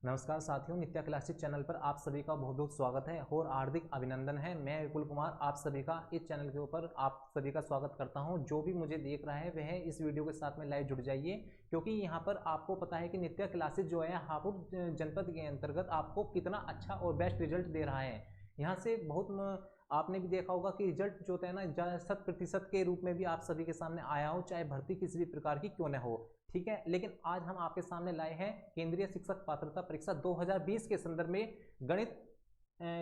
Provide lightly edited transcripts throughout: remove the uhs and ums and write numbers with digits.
नमस्कार साथियों, नित्या classes channel पर आप सभी का बहुत बहुत स्वागत है और हार्दिक अभिनंदन है। मैं विपुल कुमार आप सभी का इस चैनल के ऊपर आप सभी का स्वागत करता हूं। जो भी मुझे देख रहा है वह इस वीडियो के साथ में लाइव जुड़ जाइए, क्योंकि यहां पर आपको पता है कि नित्या क्लासेस जो है हापुड़ जनपद के अंतर्गत आपको कितना अच्छा और बेस्ट रिजल्ट दे रहा है। यहाँ से बहुत आपने भी देखा होगा कि रिजल्ट जो होता है ना 100% के रूप में भी आप सभी के सामने आया हो, चाहे भर्ती किसी भी प्रकार की क्यों न हो, ठीक है। लेकिन आज हम आपके सामने लाए हैं केंद्रीय शिक्षक पात्रता परीक्षा 2020 के संदर्भ में गणित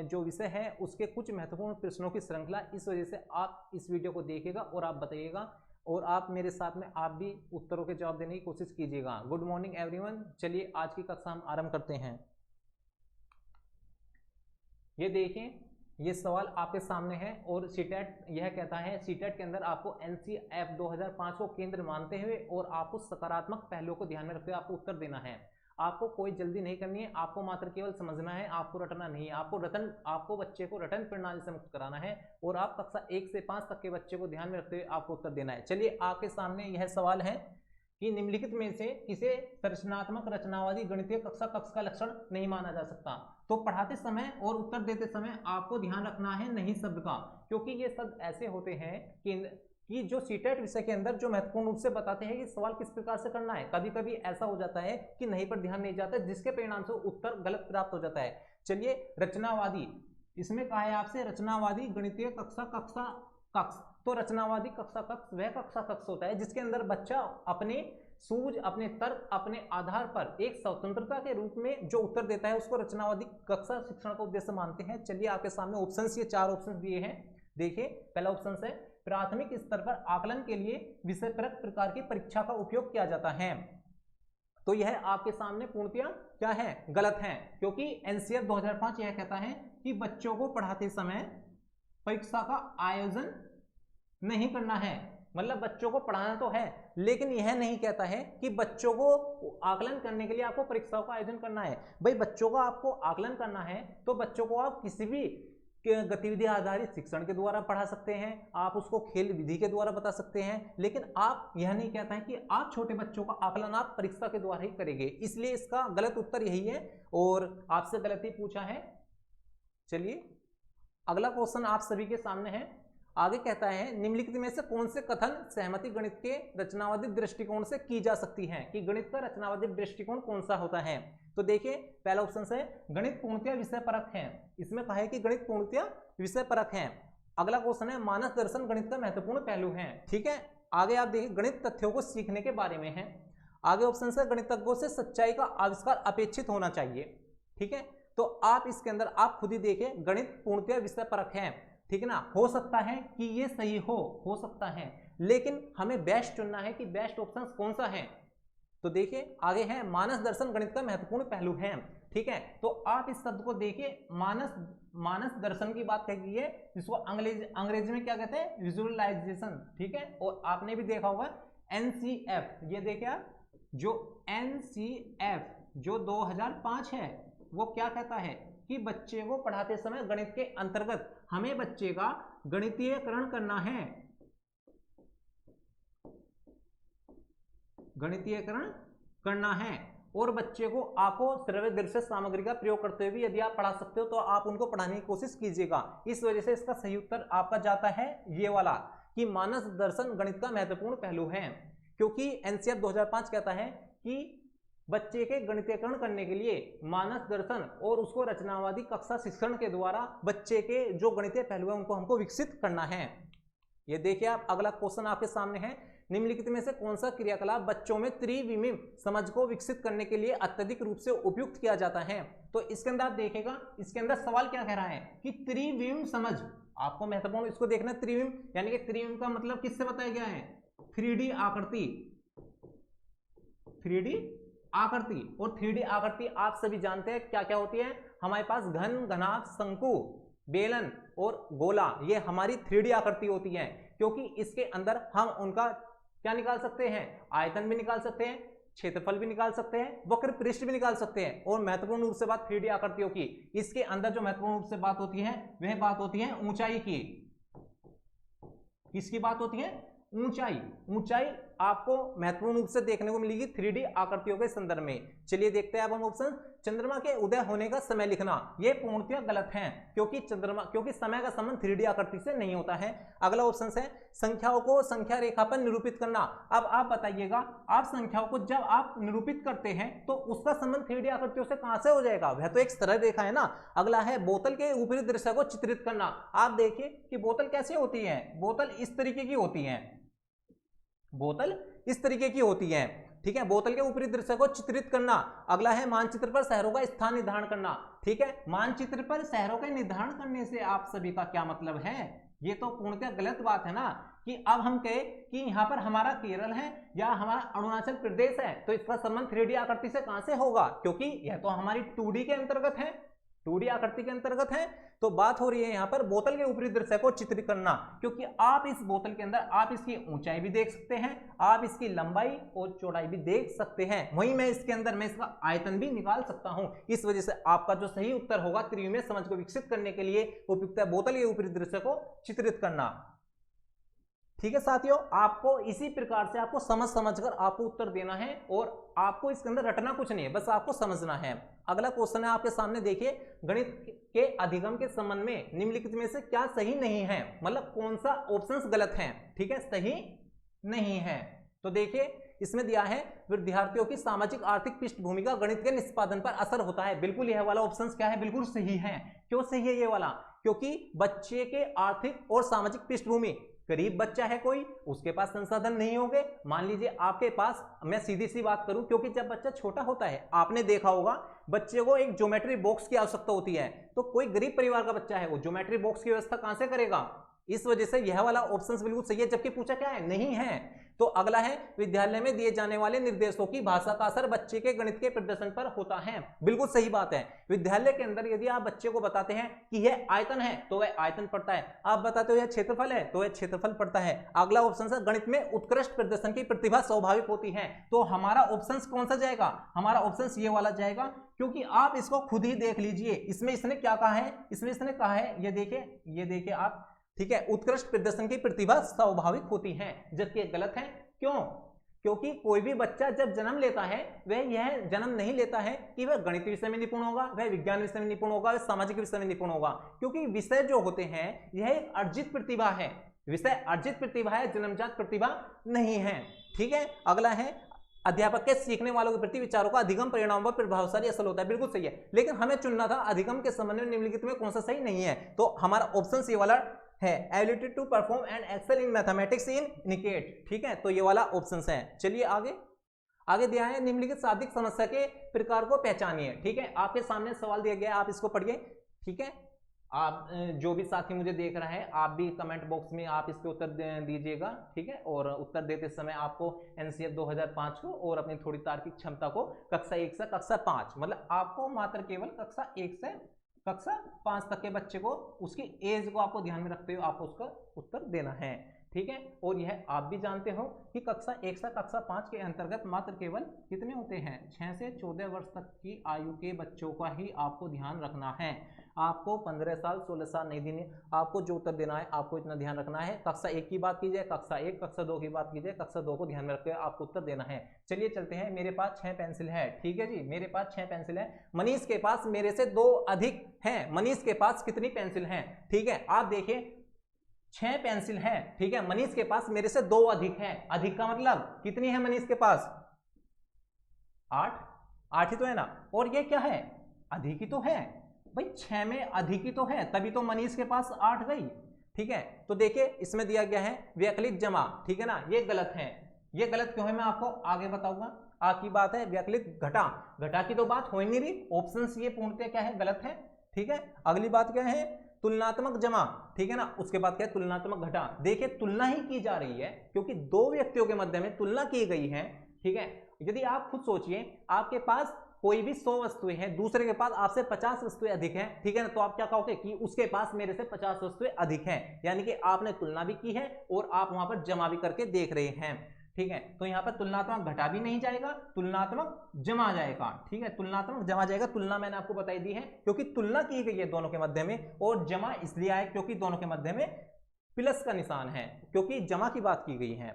जो विषय है उसके कुछ महत्वपूर्ण प्रश्नों की श्रृंखला। इस वजह से आप इस वीडियो को देखिएगा और आप बताइएगा और आप मेरे साथ में आप भी उत्तरों के जवाब देने की कोशिश कीजिएगा। गुड मॉर्निंग एवरीवन, चलिए आज की कक्षा हम आरंभ करते हैं। ये देखिए, ये सवाल आपके सामने है और सीटेट यह कहता है सीटेट के अंदर आपको एनसीएफ 2005 को केंद्र मानते हुए और आपको सकारात्मक पहलुओं को ध्यान में रखते हुए आपको उत्तर देना है। आपको कोई जल्दी नहीं करनी है, आपको मात्र केवल समझना है, आपको रटना नहीं है। आपको बच्चे को रटन प्रणाली से मुक्त कराना है और आप कक्षा 1 से 5 तक के बच्चे को ध्यान में रखते हुए आपको उत्तर देना है। चलिए, आपके सामने यह सवाल है कि निम्नलिखित में से किसे संरचनात्मक रचनावादी गणितीय कक्षा का लक्षण नहीं माना जा सकता। तो पढ़ाते समय और उत्तर देते समय आपको ध्यान रखना है नहीं शब्द का, क्योंकि ये शब्द ऐसे होते हैं कि जो सीटेट विषय के अंदर जो महत्वपूर्ण रूप से बताते हैं कि सवाल किस प्रकार से करना है। कभी कभी ऐसा हो जाता है कि नहीं पर ध्यान नहीं जाता, जिसके परिणाम से उत्तर गलत प्राप्त हो जाता है। चलिए, रचनावादी, इसमें कहा है आपसे रचनावादी गणितीय कक्ष। तो रचनावादी कक्षा कक्ष वह कक्षा कक्ष होता है जिसके अंदर बच्चा अपने सूझ, अपने तर्क, अपने आधार पर एक स्वतंत्रता के रूप में जो उत्तर देता है उसको रचनावादी कक्षा शिक्षण का उद्देश्य मानते हैं। चलिए, आपके सामने ऑप्शंस, ये 4 ऑप्शंस दिए हैं। देखिए, पहला ऑप्शन है प्राथमिक स्तर पर आकलन के लिए विषय परक प्रकार की परीक्षा का उपयोग किया जाता है। तो यह आपके सामने पूर्णतया क्या है, गलत है, क्योंकि एनसीएफ 2005 यह कहता है कि बच्चों को पढ़ाते समय परीक्षा का आयोजन नहीं करना है। मतलब बच्चों को पढ़ाना तो है, लेकिन यह नहीं कहता है कि बच्चों को आकलन करने के लिए आपको परीक्षाओं का आयोजन करना है। भाई, बच्चों का आपको आकलन करना है तो बच्चों को आप किसी भी गतिविधि आधारित शिक्षण के द्वारा पढ़ा सकते हैं, आप उसको खेल विधि के द्वारा बता सकते हैं, लेकिन आप यह नहीं कहता है कि आप छोटे बच्चों का आकलन आप परीक्षा के द्वारा ही करेंगे। इसलिए इसका गलत उत्तर यही है और आपसे गलत ही पूछा है। चलिए, अगला क्वेश्चन आप सभी के सामने है। आगे कहता है निम्नलिखित में से कौन से कथन सहमति गणित के रचनावादी दृष्टिकोण से की जा सकती है, कि गणित का रचनावादी दृष्टिकोण कौन सा होता है। तो देखिए, पहला ऑप्शन है गणित पूर्णतया विषय परक है। इसमें कहा है कि गणित पूर्णतया विषय परक है। अगला क्वेश्चन है मानस दर्शन गणित का महत्वपूर्ण पहलू है। ठीक है, आगे आप देखिए गणित तथ्यों को सीखने के बारे में है। आगे ऑप्शन है गणितज्ञों से सच्चाई का आविष्कार अपेक्षित होना चाहिए। ठीक है, तो आप इसके अंदर आप खुद ही देखिए, गणित पूर्णतया विषय परक है, ठीक है ना। हो सकता है कि ये सही हो सकता है, लेकिन हमें बेस्ट चुनना है कि बेस्ट ऑप्शन कौन सा है। तो देखिए, आगे है मानस दर्शन गणित का महत्वपूर्ण पहलू है। ठीक है, तो आप इस शब्द को देखिए, मानस दर्शन की बात कही गई है, जिसको अंग्रेजी में क्या कहते हैं, विजुअलाइजेशन। ठीक है, और आपने भी देखा होगा एनसीएफ, ये देखिए आप, जो एनसीएफ जो 2005 है वो क्या कहता है कि बच्चे को पढ़ाते समय गणित के अंतर्गत हमें बच्चे का गणितीयकरण करना है, गणितीयकरण करना है, और बच्चे को आपको श्रव्य दृश्य सामग्री का प्रयोग करते हुए यदि आप पढ़ा सकते हो तो आप उनको पढ़ाने की कोशिश कीजिएगा। इस वजह से इसका सही उत्तर आपका जाता है ये वाला, कि मानस दर्शन गणित का महत्वपूर्ण पहलू है, क्योंकि एनसीएफ 2005 कहता है कि बच्चे के गणितीयकरण करने के लिए मानस दर्शन और उसको रचनावादी कक्षा शिक्षण के द्वारा बच्चे के जो गणितीय पहलू है उनको हमको विकसित करना है। ये देखिए आप, अगला क्वेश्चन आपके सामने है निम्नलिखित में से कौन सा क्रियाकलाप बच्चों में त्रिविमीय समझ को विकसित करने के लिए अत्यधिक रूप से उपयुक्त किया जाता है। तो इसके अंदर आप देखिएगा, इसके अंदर सवाल क्या कह रहा है कि त्रिविमीय समझ, आपको महत्वपूर्ण इसको देखना, त्रिविमीय यानी कि त्रिविमीय का मतलब किससे बताया गया है, 3D आकृति, 3D आकृति। और 3D आकृति आप सभी जानते हैं क्या क्या होती है, हमारे पास घन, घनाभ, शंकु, बेलन और गोला, ये हमारी 3D आकृति होती है, क्योंकि इसके अंदर हम उनका क्या निकाल सकते हैं, आयतन भी निकाल सकते हैं, क्षेत्रफल भी निकाल सकते हैं, वक्र पृष्ठ भी निकाल सकते हैं। और महत्वपूर्ण रूप से बात 3D आकृतियों की, इसके अंदर जो महत्वपूर्ण रूप से बात होती है वह बात होती है ऊंचाई की। किसकी बात होती है, ऊंचाई। ऊंचाई आपको महत्वपूर्ण रूप से देखने को मिलेगी 3D आकृतियों के संदर्भ में। चलिए देखते हैं अब हम ऑप्शन। चंद्रमा के उदय होने का समय लिखना, यह पूर्णतः गलत है, क्योंकि समय का संबंध 3D आकृति से नहीं होता है। अगला ऑप्शन है संख्याओं को संख्या रेखा पर निरूपित करना। अब आप बताइएगा, आप संख्याओं को जब आप निरूपित करते हैं तो उसका संबंध 3D आकृतियों से कहां से हो जाएगा, वह तो एक सरल रेखा है ना। अगला है बोतल के ऊपरी दृश्य को चित्रित करना। आप देखिए कि बोतल कैसे होती है, बोतल इस तरीके की होती है, बोतल इस तरीके की होती है, ठीक है। बोतल के ऊपरी दृश्य को चित्रित करना। अगला है मानचित्र पर शहरों का स्थान निर्धारण करना, ठीक है। मानचित्र पर शहरों का निर्धारण करने से आप सभी का क्या मतलब है, ये तो पूर्णतः गलत बात है ना। कि अब हम कहे कि यहाँ पर हमारा केरल है या हमारा अरुणाचल प्रदेश है, तो इसका संबंध 3D आकृति से कहां से होगा, क्योंकि यह तो हमारी 2D के अंतर्गत है, 2D आकृति के अंतर्गत है। तो बात हो रही है यहाँ पर बोतल के ऊपरी दृश्य को चित्रित करना, क्योंकि आप इस बोतल के अंदर आप इसकी ऊंचाई भी देख सकते हैं, आप इसकी लंबाई और चौड़ाई भी देख सकते हैं, वहीं मैं इसके अंदर मैं इसका आयतन भी निकाल सकता हूं। इस वजह से आपका जो सही उत्तर होगा त्रिविमीय समझ को विकसित करने के लिए उपयुक्त है बोतल के ऊपरी दृश्य को चित्रित करना। ठीक है साथियों, आपको इसी प्रकार से आपको समझकर आपको उत्तर देना है और आपको इसके अंदर रटना कुछ नहीं है, बस आपको समझना है। अगला क्वेश्चन है आपके सामने, देखिए गणित के अधिगम के संबंध में निम्नलिखित में से क्या सही नहीं है, मतलब कौन सा ऑप्शंस गलत है, ठीक है, सही नहीं है। तो देखिए इसमें दिया है विद्यार्थियों की सामाजिक आर्थिक पृष्ठभूमि का गणित के निष्पादन पर असर होता है। बिल्कुल यह वाला ऑप्शन क्या है, बिल्कुल सही है। क्यों सही है ये वाला, क्योंकि बच्चे के आर्थिक और सामाजिक पृष्ठभूमि, गरीब बच्चा है कोई, उसके पास संसाधन नहीं होंगे। मान लीजिए आपके पास, मैं सीधी सी बात करूं, क्योंकि जब बच्चा छोटा होता है आपने देखा होगा बच्चे को एक ज्योमेट्री बॉक्स की आवश्यकता होती है, तो कोई गरीब परिवार का बच्चा है वो ज्योमेट्री बॉक्स की व्यवस्था कहां से करेगा। इस वजह से यह वाला ऑप्शन बिल्कुल सही है, जबकि पूछा क्या है, नहीं है। तो अगला है विद्यालय में दिए जाने वाले निर्देशों की भाषा का असर बच्चे के गणित के प्रदर्शन पर होता है। बिल्कुल सही बात है। विद्यालय के अंदर यदि आप बच्चे को बताते हैं कि यह आयतन है तो वह आयतन पढ़ता है, आप बताते हो यह क्षेत्रफल है तो वह क्षेत्रफल पढ़ता है। अगला ऑप्शन है गणित में उत्कृष्ट प्रदर्शन की प्रतिभा स्वाभाविक होती है, तो हमारा ऑप्शन कौन सा जाएगा, हमारा ऑप्शन ये वाला जाएगा, क्योंकि आप इसको खुद ही देख लीजिए, इसमें इसने क्या कहा है, इसमें इसने कहा है, ये देखिए आप, ठीक है, उत्कृष्ट प्रदर्शन की प्रतिभा स्वाभाविक होती है, जबकि गलत है। क्यों, क्योंकि कोई भी बच्चा जब जन्म लेता है वह यह जन्म नहीं लेता है कि वह गणित विषय में निपुण होगा, वह विज्ञान विषय में निपुण होगा, वह सामाजिक विषय में निपुण होगा, क्योंकि विषय जो होते हैं यह एक अर्जित प्रतिभा है, विषय अर्जित प्रतिभा है, जन्मजात प्रतिभा नहीं है। ठीक है, अगला है अध्यापक के सीखने वालों के प्रति विचारों का अधिगम परिणामों पर प्रभावशाली असर होता है। बिल्कुल सही है, लेकिन हमें चुनना था अधिगम के संबंध में निम्नलिखित में कौन सा सही नहीं है, तो हमारा ऑप्शन ये वाला है, ability to perform and excel in mathematics in निकेट। ठीक है, तो ये वाला ऑप्शन है। चलिए आगे दिया है निम्नलिखित शाब्दिक समस्या के प्रकार को पहचानिए। ठीक है, आपके सामने सवाल दिया गया है, आप इसको पढ़िए। ठीक है, आप जो भी साथी मुझे देख रहा है आप भी कमेंट बॉक्स में आप इसके उत्तर दीजिएगा। ठीक है, और उत्तर देते समय आपको एनसीएफ 2005 को और अपनी थोड़ी तार्किक क्षमता को कक्षा 1 से कक्षा 5, मतलब आपको मात्र केवल कक्षा 1 से कक्षा 5 तक के बच्चे को उसकी एज को आपको ध्यान में रखते हुए आपको उसका उत्तर देना है। ठीक है, और यह आप भी जानते हो कि कक्षा 1 से कक्षा 5 के अंतर्गत मात्र केवल कितने होते हैं, 6 से 14 वर्ष तक की आयु के बच्चों का ही आपको ध्यान रखना है। आपको 15 साल 16 साल नहीं देने, आपको जो उत्तर देना है आपको इतना ध्यान रखना है। कक्षा 1 की बात की जाए, कक्षा 1, कक्षा 2 की बात की जाए, कक्षा 2 को ध्यान में रखते हुए आपको उत्तर देना है। चलिए चलते हैं, मेरे पास 6 पेंसिल है। ठीक है जी, मेरे पास 6 पेंसिल है, मनीष के पास मेरे से 2 अधिक हैं। मनीष के पास कितनी पेंसिल हैं? ठीक है, आप देखिए 6 पेंसिल है। ठीक है, मनीष के पास मेरे से 2 अधिक है। अधिक का मतलब कितनी है मनीष के पास? 8 ही तो है ना, और ये क्या है, अधिक ही तो है भाई, 6 में अधिक ही तो है, तभी तो मनीष के पास 8 गई। ठीक है, तो देखिए इसमें दिया गया है व्यक्लित जमा। ठीक है ना, ये गलत है। ये गलत क्यों है मैं आपको आगे बताऊंगा। आपकी बात है व्यक्लित घटा की तो बात हो ही नहीं रही, ऑप्शन ये पूर्णतः क्या है, गलत है। ठीक है, अगली बात क्या है, तुलनात्मक जमा। ठीक है ना, उसके बाद क्या है, तुलनात्मक घटा। देखिए तुलना ही की जा रही है क्योंकि 2 व्यक्तियों के मध्य में तुलना की गई है। ठीक है, यदि आप खुद सोचिए आपके पास कोई भी 100 वस्तुएं हैं, दूसरे के पास आपसे 50 वस्तुएं अधिक हैं। ठीक है ना, तो आप क्या कहोगे कि उसके पास मेरे से 50 वस्तुएं अधिक हैं, यानी कि आपने तुलना भी की है और आप वहां पर जमा भी करके देख रहे हैं। ठीक है, तो यहाँ पर तुलनात्मक घटा भी नहीं जाएगा, तुलनात्मक जमा जाएगा। ठीक है, तुलनात्मक जमा जाएगा। तुलना मैंने आपको बताई दी है क्योंकि तुलना की गई है दोनों के मध्य में, और जमा इसलिए आए क्योंकि दोनों के मध्य में प्लस का निशान है, क्योंकि जमा की बात की गई है।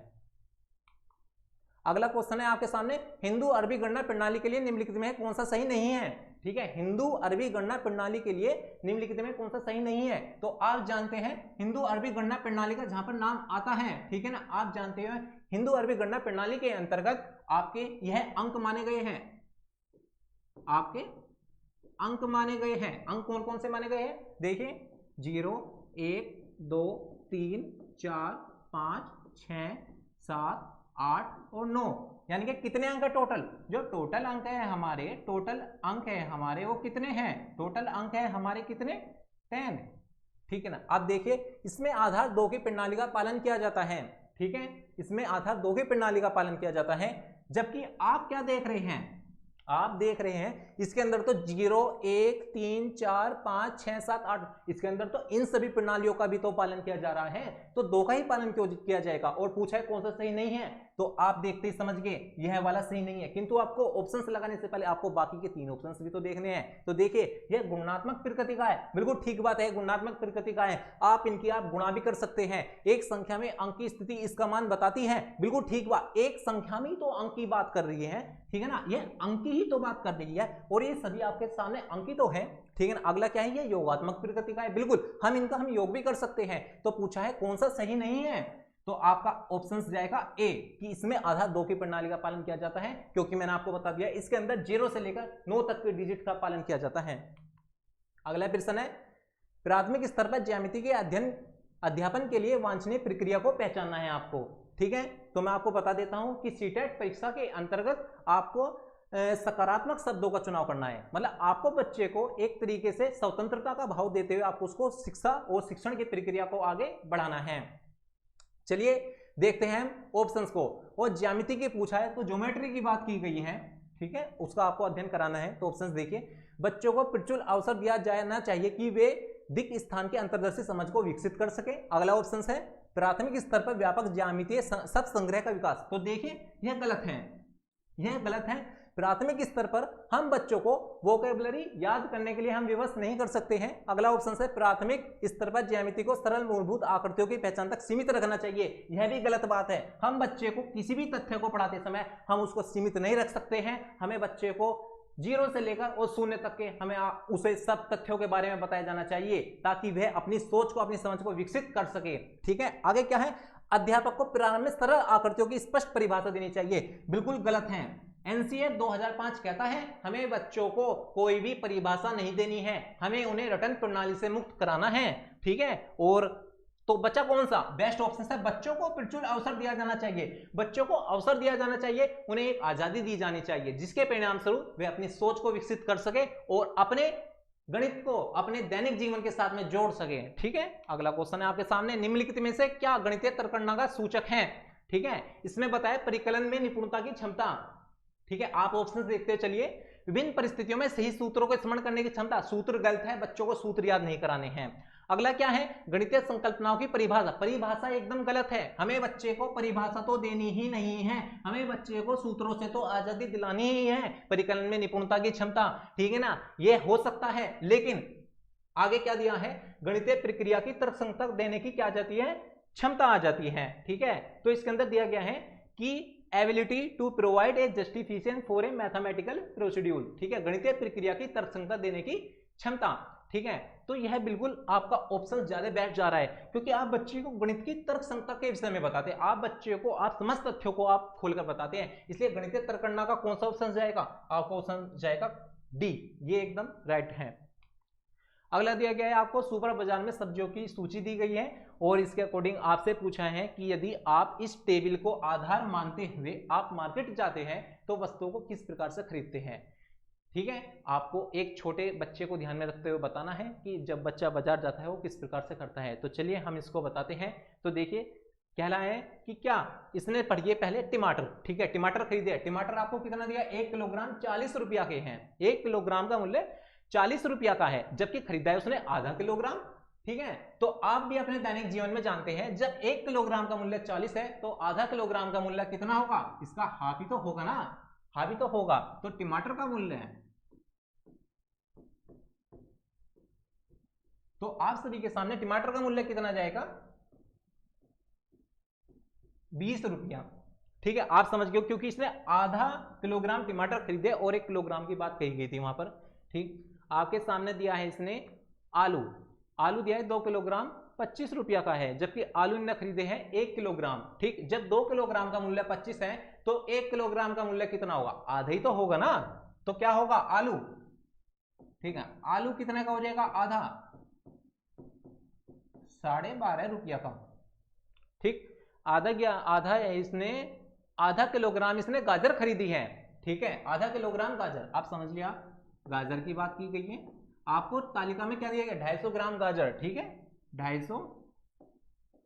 अगला क्वेश्चन है आपके सामने, हिंदू अरबी गणना प्रणाली के लिए निम्नलिखित में कौन सा सही नहीं है। ठीक है, हिंदू अरबी गणना प्रणाली के लिए निम्नलिखित में कौन सा सही नहीं है। तो आप जानते हैं हिंदू अरबी गणना प्रणाली का जहां पर नाम आता है, ठीक है ना, आप जानते हैं हिंदू अरबी गणना प्रणाली के अंतर्गत आपके यह अंक माने गए हैं, आपके अंक माने गए हैं। अंक कौन कौन से माने गए हैं, देखिए 0 1 2 3 4 5 6 7 8 और 9, यानी कि कितने अंक है टोटल, जो टोटल अंक है हमारे, टोटल अंक है हमारे वो कितने हैं, टोटल अंक है हमारे कितने 10। ठीक है ना। अब देखिए इसमें आधार 2 की प्रणाली का पालन किया जाता है। ठीक है, इसमें आधार 2 की प्रणाली का पालन किया जाता है, जबकि आप क्या देख रहे हैं, आप देख रहे हैं इसके अंदर तो 0 1 3 4 5 6 7 8, इसके अंदर तो इन सभी प्रणालियों का भी तो पालन किया जा रहा है, तो 2 का ही पालन क्यों किया जाएगा। और पूछा है कौन सा सही नहीं है, तो आप देखते ही समझ गए यह वाला सही नहीं है। किंतु आपको ऑप्शंस लगाने से पहले आपको बाकी के 3 ऑप्शंस भी तो देखने हैं। तो देखिए यह गुणात्मक प्रकृति का है, बिल्कुल ठीक बात है, गुणात्मक प्रकृति का है, आप इनकी आप गुणा भी कर सकते हैं। एक संख्या में अंक की स्थिति इसका मान बताती है, बिल्कुल ठीक बात, एक संख्या में ही तो अंक की बात कर रही है, ठीक है ना, ये अंक की ही तो बात कर रही है, और ये सभी आपके सामने अंक ही तो है। ठीक है ना। अगला क्या है, ये योगात्मक प्रकृति का है, बिल्कुल हम इनका हम योग भी कर सकते हैं। तो पूछा है कौन सा सही नहीं है, तो आपका ऑप्शन जाएगा ए, कि इसमें आधार 2 की प्रणाली का पालन किया जाता है, क्योंकि मैंने आपको बता दिया इसके अंदर 0 से लेकर 9 तक के डिजिट का पालन किया जाता है। अगला प्रश्न है, प्राथमिक स्तर पर ज्यामिति के अध्यापन के लिए वांछनीय प्रक्रिया को पहचानना है आपको। ठीक है, तो मैं आपको बता देता हूं कि सीटेट परीक्षा के अंतर्गत आपको सकारात्मक शब्दों का चुनाव करना है, मतलब आपको बच्चे को एक तरीके से स्वतंत्रता का भाव देते हुए आपको उसको शिक्षा और शिक्षण की प्रक्रिया को आगे बढ़ाना है। चलिए देखते हैं ऑप्शंस को, और ज्यामिति की पूछा है तो ज्योमेट्री की बात की गई है, ठीक है, उसका आपको अध्ययन कराना है। तो ऑप्शंस देखिए, बच्चों को प्रचुर अवसर दिया जाना चाहिए कि वे दिक् स्थान के अंतर्दर्शी समझ को विकसित कर सके। अगला ऑप्शन है प्राथमिक स्तर पर व्यापक ज्यामितीय सब संग्रह का विकास। तो देखिए यह गलत है, यह गलत है। प्राथमिक स्तर पर हम बच्चों को वोकैबुलरी याद करने के लिए हम विवश नहीं कर सकते हैं। अगला ऑप्शन है प्राथमिक स्तर पर ज्यामिति को सरल मूलभूत आकृतियों की पहचान तक सीमित रखना चाहिए। यह भी गलत बात है, हम बच्चे को किसी भी तथ्य को पढ़ाते समय हम उसको सीमित नहीं रख सकते हैं। हमें बच्चे को 0 से लेकर और 0 तक के हमें उसे सब तथ्यों के बारे में बताया जाना चाहिए, ताकि वह अपनी सोच को अपनी समझ को विकसित कर सके। ठीक है, आगे क्या है, अध्यापक को प्रारंभ में सरल आकृतियों की स्पष्ट परिभाषा देनी चाहिए। बिल्कुल गलत है। एनसीए 2005 कहता है हमें बच्चों को कोई भी परिभाषा नहीं देनी है, हमें उन्हें रटन प्रणाली से मुक्त कराना है। ठीक है, और तो बच्चा कौन सा बेस्ट ऑप्शन है, बच्चों को प्रचुर अवसर दिया जाना चाहिए, बच्चों को अवसर दिया जाना चाहिए, उन्हें एक आजादी दी जानी चाहिए, जिसके परिणाम स्वरूप वे अपनी सोच को विकसित कर सके और अपने गणित को अपने दैनिक जीवन के साथ में जोड़ सके। ठीक है, अगला क्वेश्चन है आपके सामने, निम्नलिखित में से क्या गणितीय तर्कणा का सूचक है। ठीक है, इसमें बताया परिकलन में निपुणता की क्षमता। ठीक है, आप ऑप्शन देखते चलिए, विभिन्न परिस्थितियों में सही सूत्रों को स्मरण करने की क्षमता, सूत्र गलत है, बच्चों को सूत्र याद नहीं कराने हैं। अगला क्या है, गणितीय संकल्पनाओं की परिभाषा, परिभाषा एकदम गलत है, हमें बच्चे को परिभाषा तो देनी ही नहीं है, हमें बच्चे को सूत्रों से तो आजादी दिलानी ही है। परिकलन में निपुणता की क्षमता, ठीक है ना, यह हो सकता है, लेकिन आगे क्या दिया है, गणितीय प्रक्रिया की तर्कसंगतता देने की क्या आ जाती है, क्षमता आ जाती है। ठीक है, तो इसके अंदर दिया गया है कि ability to provide a justification for a mathematical procedure. ठीक है, गणितीय प्रक्रिया की तर्कसंगतता देने की क्षमता। ठीक है, तो यह बिल्कुल आपका ऑप्शन ज्यादा बैठ जा रहा है, क्योंकि आप बच्चे को गणित की तर्कसंगतता के विषय में बताते हैं, आप बच्चे को आप समस्त तथ्यों को आप खोलकर बताते हैं, इसलिए गणितीय तर्कणा का कौन सा ऑप्शन जाएगा, आपका ऑप्शन जाएगा डी, ये एकदम राइट है। अगला दिया गया है आपको, सुपर बाजार में सब्जियों की सूची दी गई है और इसके अकॉर्डिंग आपसे पूछा है कि यदि आप इस टेबल को आधार मानते हुए आप मार्केट जाते हैं तो वस्तुओं को किस प्रकार से खरीदते हैं। ठीक है, आपको एक छोटे बच्चे को ध्यान में रखते हुए बताना है कि जब बच्चा बाजार जाता है वो किस प्रकार से करता है। तो चलिए हम इसको बताते हैं। तो देखिए कहला है कि क्या इसने पढ़िए पहले टमाटर। ठीक है, टमाटर खरीदे, टमाटर आपको कितना दिया, 1 किलोग्राम 40 रुपया के हैं, 1 किलोग्राम का मूल्य 40 रुपया का है, जबकि खरीदा है उसने आधा किलोग्राम। ठीक है, तो आप भी अपने दैनिक जीवन में जानते हैं जब 1 किलोग्राम का मूल्य 40 है तो आधा किलोग्राम का मूल्य कितना होगा, इसका हाफ ही तो होगा ना, हाफ ही तो होगा। तो टमाटर का मूल्य है, तो आप सभी के सामने टमाटर का मूल्य कितना जाएगा, 20 रुपया। ठीक है, आप समझ गए, क्योंकि इसने आधा किलोग्राम टमाटर खरीदे और 1 किलोग्राम की बात कही गई थी वहां पर। ठीक, आपके सामने दिया है इसने आलू, आलू दिया है 2 किलोग्राम 25 रुपया का है, जबकि आलू ने खरीदे हैं 1 किलोग्राम। ठीक, जब 2 किलोग्राम का मूल्य 25 है तो 1 किलोग्राम का मूल्य कितना होगा, आधा ही तो होगा ना। तो क्या होगा, आलू, ठीक है, आलू कितने का हो जाएगा, आधा, 12.5 रुपया का। ठीक, आधा है इसने, आधा किलोग्राम इसने गाजर खरीदी है। ठीक है, आधा किलोग्राम गाजर, आप समझ लिया, गाजर की बात की गई है। आपको तालिका में क्या दिया गया, 250 ग्राम गाजर। ठीक है, 250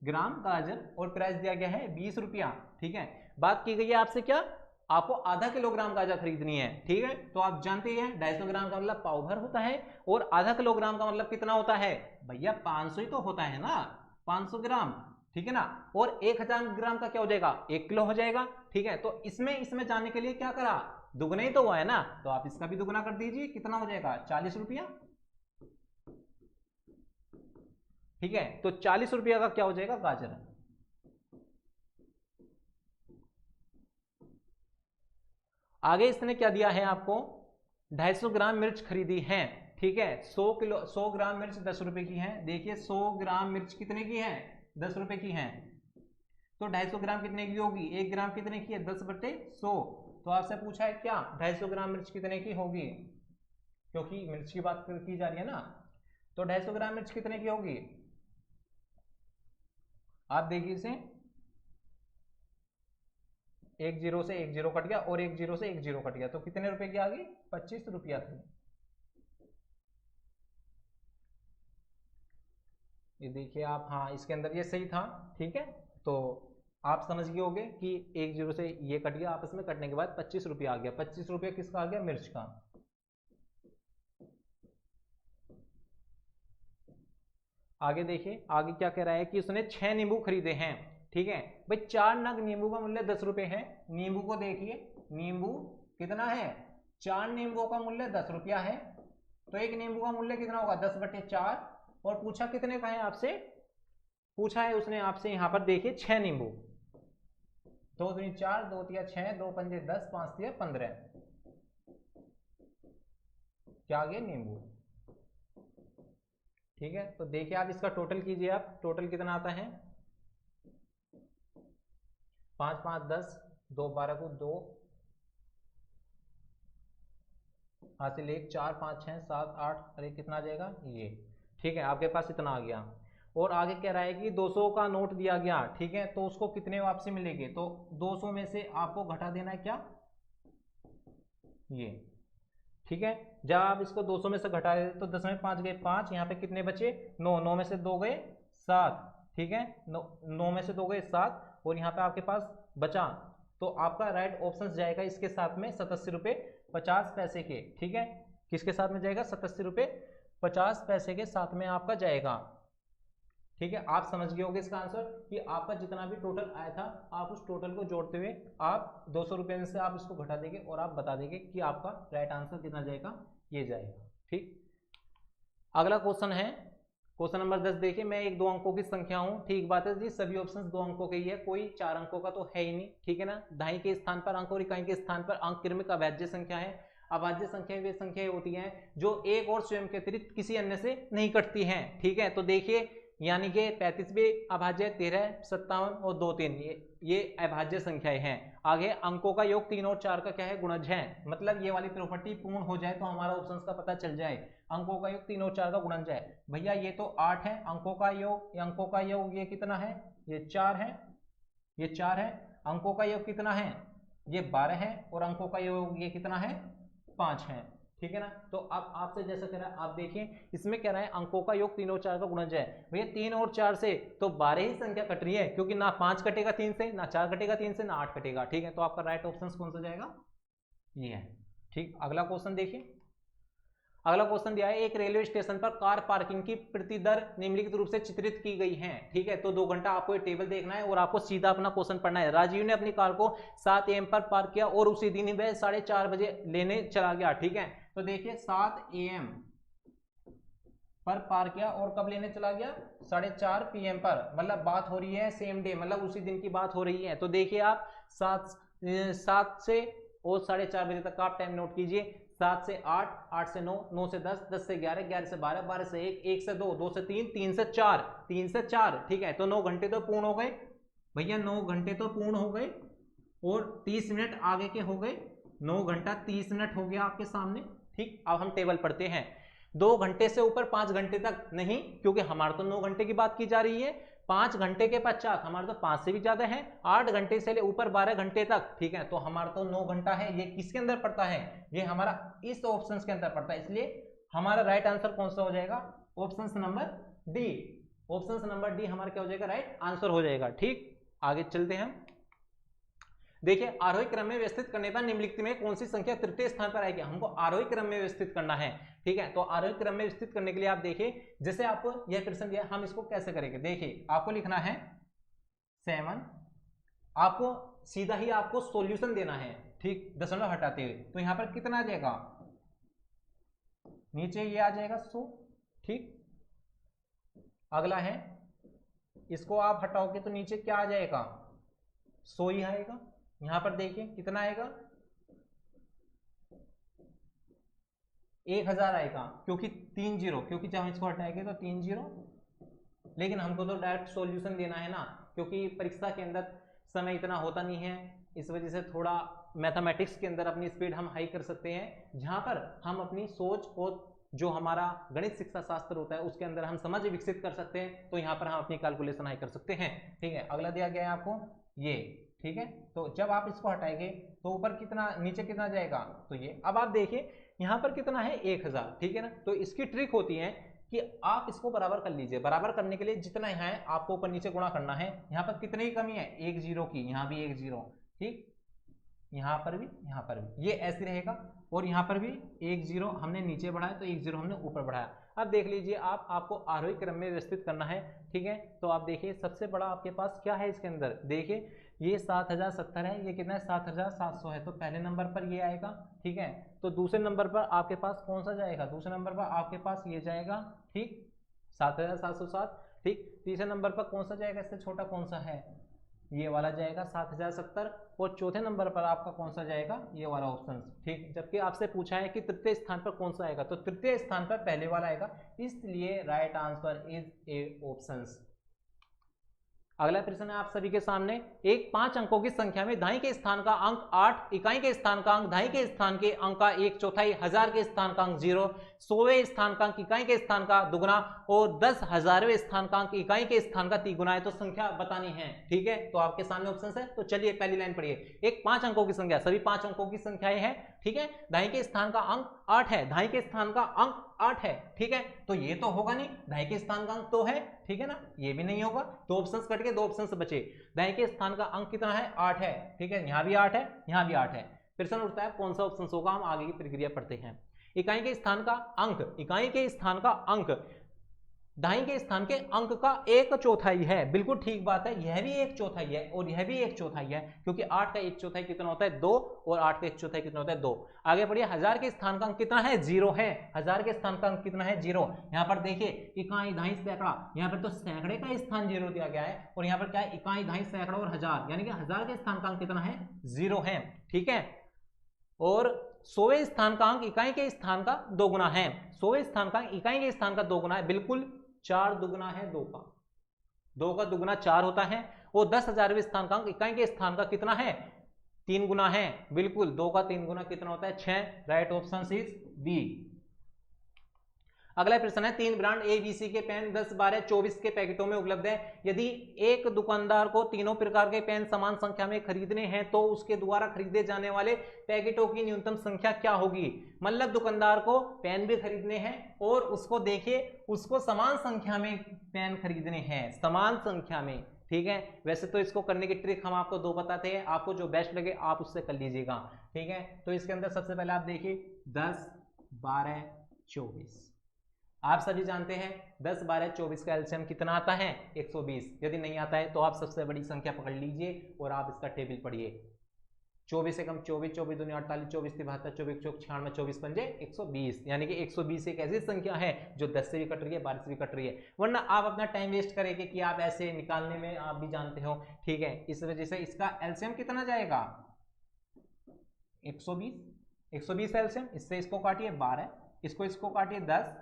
ग्राम गाजर और प्राइस दिया गया है 20 रुपया। ठीक है, बात की गई है आपसे क्या, आपको आधा किलोग्राम गाजर खरीदनी है। ठीक है, तो आप जानते हैं 250 ग्राम का मतलब पाव भर होता है, और आधा किलोग्राम का मतलब कितना होता है भैया, 500 ही तो होता है ना, 500 ग्राम। ठीक है ना, और 1000 ग्राम का क्या हो जाएगा, 1 किलो हो जाएगा। ठीक है, तो इसमें जाने के लिए क्या करा, दुगना ही तो हुआ है ना, तो आप इसका भी दुगना कर दीजिए, कितना हो जाएगा, 40 रुपया। ठीक है, तो 40 रुपया का क्या हो जाएगा, गाजर। आगे इसने क्या दिया है आपको, 250 ग्राम मिर्च खरीदी है। ठीक है, 100 ग्राम मिर्च 10 रुपए की है। देखिए 100 ग्राम मिर्च कितने की है, 10 रुपए की है, तो 250 ग्राम कितने की होगी, 1 ग्राम कितने की है, 10/100। तो आपसे पूछा है क्या, 250 ग्राम मिर्च कितने की होगी, क्योंकि मिर्च की बात की जा रही है ना, तो 250 ग्राम मिर्च कितने की होगी, आप देखिए इसे, 1 0 से 1 0 कट गया और 1 0 से 1 0 कट गया, तो कितने रुपए की आ गई, 25 रुपया की। ये देखिए आप, हाँ इसके अंदर ये सही था। ठीक है, तो आप समझ गए होंगे कि 1 0 से ये कट गया, आपस में कटने के बाद 25 रुपया आ गया। 25 रुपया किसका आ गया, मिर्च का। आगे देखिए, आगे क्या कह रहा है कि उसने 6 नींबू खरीदे हैं। ठीक है भाई, 4 नग नींबू का मूल्य 10 रुपए है। नींबू को देखिए, नींबू कितना है, 4 नींबुओं का मूल्य 10 रुपया है, तो एक नींबू का मूल्य कितना होगा, 10/4। और पूछा कितने का है आपसे, पूछा है उसने आपसे यहाँ पर देखिए 6 नींबू, 2 दूनी 4, 2 तिया 6, 2 पंजे 10, 5 तिया 15, क्या आ गया, नींबू। ठीक है, तो देखिए आप इसका टोटल कीजिए, आप टोटल कितना आता है, 5 5 10, 2 12 को 2, हासिल 1, 4 5 6 7 8, अरे कितना आ जाएगा ये। ठीक है, आपके पास इतना आ गया। और आगे कह रहा है कि 200 का नोट दिया गया। ठीक है, तो उसको कितने वापसी मिलेंगे, तो 200 में से आपको घटा देना है क्या, ये। ठीक है, जब आप इसको 200 में से घटा देते तो 10 में 5 गए 5, यहाँ पे कितने बचे 9, 9 में से 2 गए 7। ठीक है, 9 में से 2 गए 7, और यहाँ पे आपके पास बचा, तो आपका राइट ऑप्शन जाएगा इसके साथ में 87 रुपये 50 पैसे के। ठीक है, किसके साथ में जाएगा, 87 रुपये 50 पैसे के साथ में आपका जाएगा। ठीक है, आप समझ गए होंगे इसका आंसर कि आपका जितना भी टोटल आया था, आप उस टोटल को जोड़ते हुए आप 200 रुपये में से आप इसको घटा देंगे और आप बता देंगे कि आपका राइट आंसर कितना जाएगा, ये जाएगा। ठीक, अगला क्वेश्चन है क्वेश्चन नंबर 10। देखिए, मैं 1 2 अंकों की संख्या हूं, ठीक बात है जी, सभी ऑप्शंस 2 अंकों के ही है, कोई 4 अंकों का तो है ही नहीं। ठीक है ना, दाई के स्थान पर अंक और इकाई के स्थान पर अंक क्रमिक अभाज्य संख्या है। अभाज्य संख्याएं वे संख्याएं होती हैं जो एक और स्वयं के अतिरिक्त किसी अन्य से नहीं कटती हैं। ठीक है, तो देखिए यानी कि 35 भी अभाज्य, 13 57 और 2 3 ये अभाज्य संख्याएं हैं। आगे अंकों का योग 3 और 4 का क्या है, गुणज है, मतलब ये वाली प्रॉपर्टी पूर्ण हो जाए तो हमारा ऑप्शंस का पता चल जाए। अंकों का योग 3 और 4 का गुणज है भैया, ये तो 8 है, अंकों का योग ये कितना है, ये 4 है, ये 4 है। अंकों का योग कितना है, ये 12 है, और अंकों का योग ये कितना है, 5 है। ठीक है ना, तो अब आपसे जैसा कह रहा है, आप देखिए इसमें कह रहा है अंकों का योग 3 और 4 का गुणज है। भैया 3 और 4 से तो 12 ही संख्या कट रही है, क्योंकि ना 5 कटेगा 3 से, ना 4 कटेगा 3 से, ना 8 कटेगा। ठीक है, तो आपका राइट ऑप्शन कौन सा जाएगा, ये है। ठीक, अगला क्वेश्चन देखिए, अगला क्वेश्चन दिया है, एक रेलवे स्टेशन पर कार पार्किंग की प्रति दर निम्नलिखित रूप से चित्रित की गई है। ठीक है, तो 2 घंटा आपको ये टेबल देखना है और आपको सीधा अपना क्वेश्चन पढ़ना है। राजीव ने अपनी कार को 7 AM पर पार्क किया और उसी दिन ही वह 4:30 बजे लेने चला गया। ठीक है, तो देखिए 7 AM पर पार किया और कब लेने चला गया 4:30 PM पर, मतलब बात हो रही है सेम डे, मतलब उसी दिन की बात हो रही है। तो देखिए आप 7 से और 4:30 बजे तक का आप टाइम नोट कीजिए। 7 से 8, 8 से 9, 9 से 10, 10 से 11, 11 से 12, 12 से 1, 1 से 2, 2 से 3, 3 से 4, 3 से 4, ठीक है। तो 9 घंटे तो पूर्ण हो गए भैया, 9 घंटे तो पूर्ण हो गए और 30 मिनट आगे के हो गए, 9 घंटा 30 मिनट हो गया आपके सामने, ठीक। अब हम टेबल पढ़ते हैं। 2 घंटे से ऊपर 5 घंटे तक नहीं, क्योंकि हमारा तो 9 घंटे की बात की जा रही है। 5 घंटे के पश्चात हमारा तो 5 से भी ज्यादा है, 8 घंटे से ले ऊपर 12 घंटे तक, ठीक है। तो हमारा तो 9 घंटा है। ये किसके अंदर पड़ता है, ये हमारा इस ऑप्शन के अंदर पड़ता है, इसलिए हमारा राइट आंसर कौन सा हो जाएगा, option number D. Option number D हमारा क्या हो जाएगा, राइट आंसर हो जाएगा, ठीक। आगे चलते हैं। देखिए आरोही क्रम में व्यवस्थित करने पर निम्नलिखित में कौन सी संख्या तृतीय स्थान पर आएगी। हमको आरोही क्रम में व्यवस्थित करना है, ठीक है। तो आरोही क्रम में व्यवस्थित करने के लिए आप देखिए, जैसे आपको यह प्रश्न दिया, हम इसको कैसे करेंगे। देखिए आपको लिखना है 7, आपको सीधा ही आपको सॉल्यूशन देना है, ठीक, दशमलव हटाते हुए। तो यहां पर कितना आ जाएगा, नीचे ये आ जाएगा 100, ठीक। अगला है, इसको आप हटाओगे तो नीचे क्या आ जाएगा, 100 ही आएगा। यहां पर देखिए कितना आएगा, 1000 आएगा, क्योंकि 3 0, क्योंकि जब हम इसको हटाएंगे तो 3 0, लेकिन हमको तो डायरेक्ट सॉल्यूशन देना है ना, क्योंकि परीक्षा के अंदर समय इतना होता नहीं है, इस वजह से थोड़ा मैथमेटिक्स के अंदर अपनी स्पीड हम हाई कर सकते हैं, जहां पर हम अपनी सोच और जो हमारा गणित शिक्षा शास्त्र होता है उसके अंदर हम समझ विकसित कर सकते हैं। तो यहाँ पर हम अपनी कैलकुलेशन हाई कर सकते हैं, ठीक है। अगला दिया गया है आपको ये, ठीक है। तो जब आप इसको हटाएंगे तो ऊपर कितना, नीचे कितना जाएगा, तो ये। अब आप देखिए यहाँ पर कितना है, 1000, ठीक है ना। तो इसकी ट्रिक होती है कि आप इसको बराबर कर लीजिए। बराबर करने के लिए जितना है आपको ऊपर नीचे गुणा करना है। यहाँ पर कितने की कमी है, 1 0 की, यहाँ भी 1 0, ठीक, यहाँ पर भी, यहाँ पर भी, ये ऐसे रहेगा। और यहाँ पर भी 1 0 हमने नीचे बढ़ाया तो 1 0 हमने ऊपर बढ़ाया। अब देख लीजिए आप, आपको आरोही क्रम में व्यवस्थित करना है, ठीक है। तो आप देखिए सबसे बड़ा आपके पास क्या है इसके अंदर, देखिए ये 7070 है, ये कितना है 7700 है, तो पहले नंबर पर ये आएगा, ठीक है। तो दूसरे नंबर पर आपके पास कौन सा जाएगा, दूसरे नंबर पर आपके पास ये जाएगा, ठीक, 7707, ठीक। तीसरे नंबर पर कौन सा जाएगा, इससे छोटा कौन सा है, ये वाला जाएगा 7070। और चौथे नंबर पर आपका कौन सा जाएगा, ये वाला ऑप्शन, ठीक। जबकि आपसे पूछा है कि तृतीय स्थान पर कौन सा आएगा, तो तृतीय स्थान पर पहले वाला आएगा, इसलिए right answer is a options. अगला प्रश्न है आप सभी के सामने, एक 5 अंकों की संख्या में दाई के स्थान का अंक 8, इकाई के स्थान का अंक दाई के स्थान के अंक का 1/4, 1000 के स्थान का अंक 0, 100वें स्थान का अंक इकाई के स्थान का दुगुना और 10,000वें स्थान का अंक इकाई के स्थान का तिगुना है। तो संख्या बतानी है, ठीक है। तो आपके सामने ऑप्शन है, तो चलिए पहली लाइन पढ़िए। एक 5 अंकों की संख्या, सभी 5 अंकों की संख्याएं हैं, ठीक है। दाई के स्थान का अंक 8 है, दाई के स्थान का अंक 8 है, ठीक है। तो ये तो होगा नहीं, दाई के स्थान का अंक तो है, ठीक है ना, ये भी नहीं होगा। 2 ऑप्शंस कट के 2 ऑप्शंस बचे। दाई के स्थान का अंक कितना है, 8 है, ठीक है। यहाँ भी 8 है, यहाँ भी 8 है। प्रश्न उठता है कौन सा ऑप्शन होगा। हम आगे की प्रक्रिया पढ़ते हैं। इकाई के स्थान का अंक, इकाई के स्थान का अंक दाई के स्थान के अंक का 1/4 है, बिल्कुल ठीक बात है। यह भी 1/4 है और यह भी 1/4 है, क्योंकि 8 का 1/4 कितना होता है, 2, और 8 का 1/4 कितना होता है, 2। आगे बढ़िए, 1000 के स्थान का अंक कितना है, 0 है। 1000 के स्थान का अंक कितना है, 0। यहाँ पर देखिए इकाई, दहाई, सैकड़ा, यहाँ पर तो सैकड़े का स्थान 0 दिया गया है, और यहाँ पर क्या है, इकाई, दहाई, सैकड़ा और 1000, यानी कि 1000 के स्थान का अंक कितना है, 0 है, ठीक है। और 100वें स्थान का अंक इकाई के स्थान का 2 गुना है। 100वें स्थान का इकाई के स्थान का 2 गुना है, बिल्कुल 4 दुगुना है 2 का, 2 का दुगुना 4 होता है। और 10,000वें स्थान का अंक इकाई के स्थान का कितना है, 3 गुना है, बिल्कुल 2 का 3 गुना कितना होता है, 6। Right option is B. अगला प्रश्न है, 3 ब्रांड ABC के पेन 10, 12, 24 के पैकेटों में उपलब्ध है। यदि एक दुकानदार को तीनों प्रकार के पेन समान संख्या में खरीदने हैं तो उसके द्वारा खरीदे जाने वाले पैकेटों की न्यूनतम संख्या क्या होगी। मतलब दुकानदार को पेन भी खरीदने हैं और उसको देखिए, उसको समान संख्या में पेन खरीदने हैं, समान संख्या में, ठीक है। वैसे तो इसको करने की ट्रिक हम आपको 2 बताते हैं, आपको जो बेस्ट लगे आप उससे कर लीजिएगा, ठीक है। तो इसके अंदर सबसे पहले आप देखिए 10, 12, 24, आप सभी जानते हैं 10, 12, 24 का एलसीएम कितना आता है, 120। यदि नहीं आता है तो आप सबसे बड़ी संख्या पकड़ लीजिए और आप इसका टेबल पढ़िए। 24 से कम 24, 24 दूनी 48, 24 72, 24 चौक 96, 24 पंजे 120, यानी कि 120 एक ऐसी संख्या है जो 10 से भी कट रही है, 12 से भी कट रही है। वरना आप अपना टाइम वेस्ट करेंगे कि आप ऐसे निकालने में आप भी जानते हो, ठीक है। इस वजह से इसका एलसीएम कितना जाएगा 120, 120 एलसीएम। इससे इसको काटिए 12, इसको काटिए 10,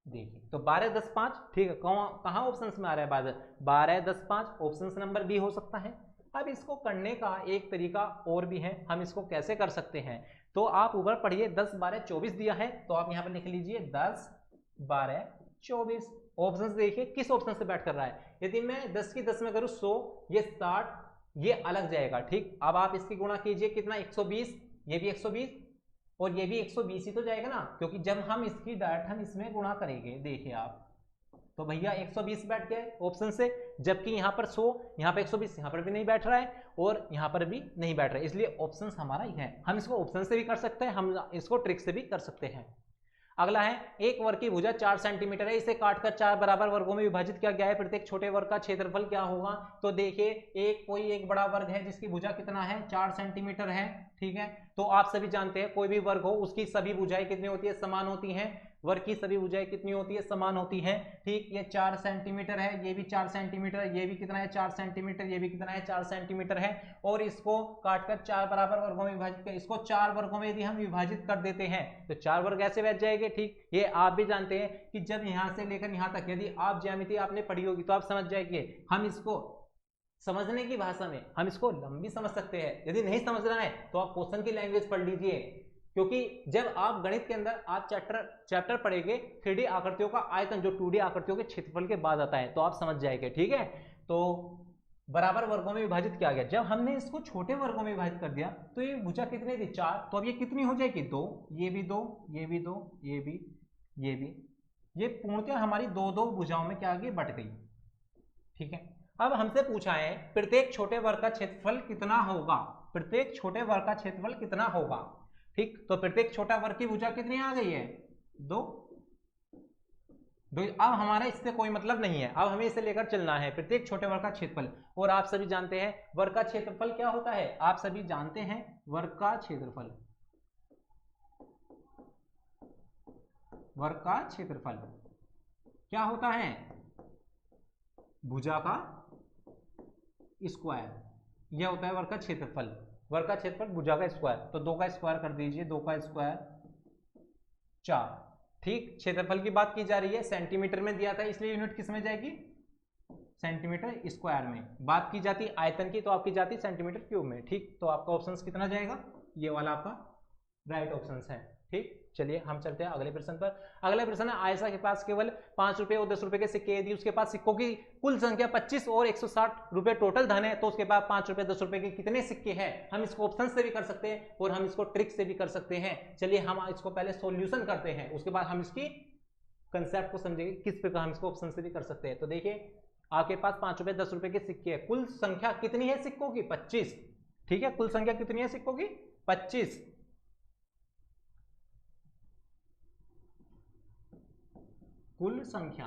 देखिए तो 12 10 5, ठीक है। कहाँ ऑप्शन में आ रहा है 12 10 5, ऑप्शन नंबर बी हो सकता है। अब इसको करने का एक तरीका और भी है, हम इसको कैसे कर सकते हैं, तो आप ऊपर पढ़िए 10 12 24 दिया है, तो आप यहां पर लिख लीजिए 10 12 24। ऑप्शन देखिए किस ऑप्शन से बैठ कर रहा है। यदि मैं 10 की 10 में करूं 100, ये 60, ये अलग जाएगा, ठीक। अब आप इसकी गुणा कीजिए कितना 120, ये भी 120 और ये भी 120 ही तो जाएगा ना, क्योंकि जब हम इसकी डायरेक्ट हम इसमें गुणा करेंगे, देखिए आप, तो भैया 120 बैठ गया है ऑप्शन से, जबकि यहां पर 100, यहां पर 120, यहां पर भी नहीं बैठ रहा है और यहां पर भी नहीं बैठ रहा है, इसलिए ऑप्शन हमारा ही है। हम इसको ऑप्शन से भी कर सकते हैं, हम इसको ट्रिक से भी कर सकते हैं। अगला है एक वर्ग की भुजा 4 सेंटीमीटर है, इसे काटकर 4 बराबर वर्गों में विभाजित किया गया है, प्रत्येक छोटे वर्ग का क्षेत्रफल क्या होगा। तो देखिए एक बड़ा वर्ग है जिसकी भुजा कितना है 4 सेंटीमीटर है, ठीक है। तो आप सभी जानते हैं कोई भी वर्ग हो उसकी सभी भुजाएं कितनी होती है, समान होती हैं। वर्ग की सभी भुजाएं कितनी होती है, समान होती हैं, ठीक। ये 4 सेंटीमीटर है, ये भी 4 सेंटीमीटर है, ये भी कितना है 4 सेंटीमीटर, ये भी कितना है 4 सेंटीमीटर है। और इसको काटकर 4 बराबर वर्गों में विभाजित कर, इसको 4 वर्गों में यदि हम विभाजित कर देते हैं तो 4 वर्ग ऐसे बैठ जाएंगे, ठीक। ये आप भी जानते हैं कि जब यहां से लेकर यहां तक यदि आप ज्यामिति आपने पढ़ी होगी तो आप समझ जाएंगे। हम इसको समझने की भाषा में हम इसको लंबी समझ सकते हैं, यदि नहीं समझ रहा है तो आप क्वेश्चन की लैंग्वेज पढ़ लीजिए, क्योंकि जब आप गणित के अंदर आप चैप्टर पढ़ेंगे 3D आकृतियों का आयतन जो 2D आकृतियों के क्षेत्रफल के बाद आता है, तो आप समझ जाएंगे, ठीक है। तो बराबर वर्गों में विभाजित किया गया, जब हमने इसको छोटे वर्गों में विभाजित कर दिया तो ये भुजा कितनी थी 4, तो अब ये कितनी हो जाएगी 2, ये भी 2, ये भी 2, ये भी, ये भी, ये पूर्णतः हमारी 2 भुजाओं में क्या आ गई, बट गई, ठीक है। अब हमसे पूछा है प्रत्येक छोटे वर्ग का क्षेत्रफल कितना होगा, प्रत्येक छोटे वर्ग का क्षेत्रफल कितना होगा, ठीक। तो प्रत्येक छोटा वर्ग की भुजा कितनी आ गई है 2। अब हमारा इससे कोई मतलब नहीं है, अब हमें इसे लेकर चलना है प्रत्येक छोटे वर्ग का क्षेत्रफल। और आप सभी जानते हैं वर्ग का क्षेत्रफल क्या होता है, आप सभी जानते हैं वर्ग का क्षेत्रफल, वर्ग का क्षेत्रफल क्या होता है, भुजा का स्क्वायर, यह होता है वर्ग का क्षेत्रफल। वर्ग का क्षेत्रफल भुजा का स्क्वायर, तो 2 का स्क्वायर कर दीजिए, 2 का स्क्वायर 4, ठीक। क्षेत्रफल की बात की जा रही है, सेंटीमीटर में दिया था इसलिए यूनिट किस में जाएगी, सेंटीमीटर स्क्वायर में। बात की जाती आयतन की तो आपकी जाती सेंटीमीटर क्यूब में, ठीक। तो आपका ऑप्शन कितना जाएगा, ये वाला आपका राइट ऑप्शन है, ठीक। चलिए हम चलते हैं अगले प्रश्न पर। अगला प्रश्न है आयशा के पास केवल 5 रुपए और 10 रुपए के सिक्के, यदि उसके पास सिक्कों की कुल संख्या 25 और 160 रुपए टोटल धन है, तो उसके पास 5 रुपए 10 रुपए के कितने सिक्के हैं। हम इसको ऑप्शन से भी कर सकते हैं और हम इसको ट्रिक से भी कर सकते हैं। चलिए हम इसको पहले सॉल्यूशन करते हैं, उसके बाद हम इसकी कंसेप्ट को समझेंगे किस प्रकार हम इसको ऑप्शन से भी कर सकते हैं। तो देखिए आपके पास 5 रुपए 10 रुपए के सिक्के है, कुल संख्या कितनी है सिक्कों की 25, ठीक है। कुल संख्या कितनी है सिक्कों की 25, कुल संख्या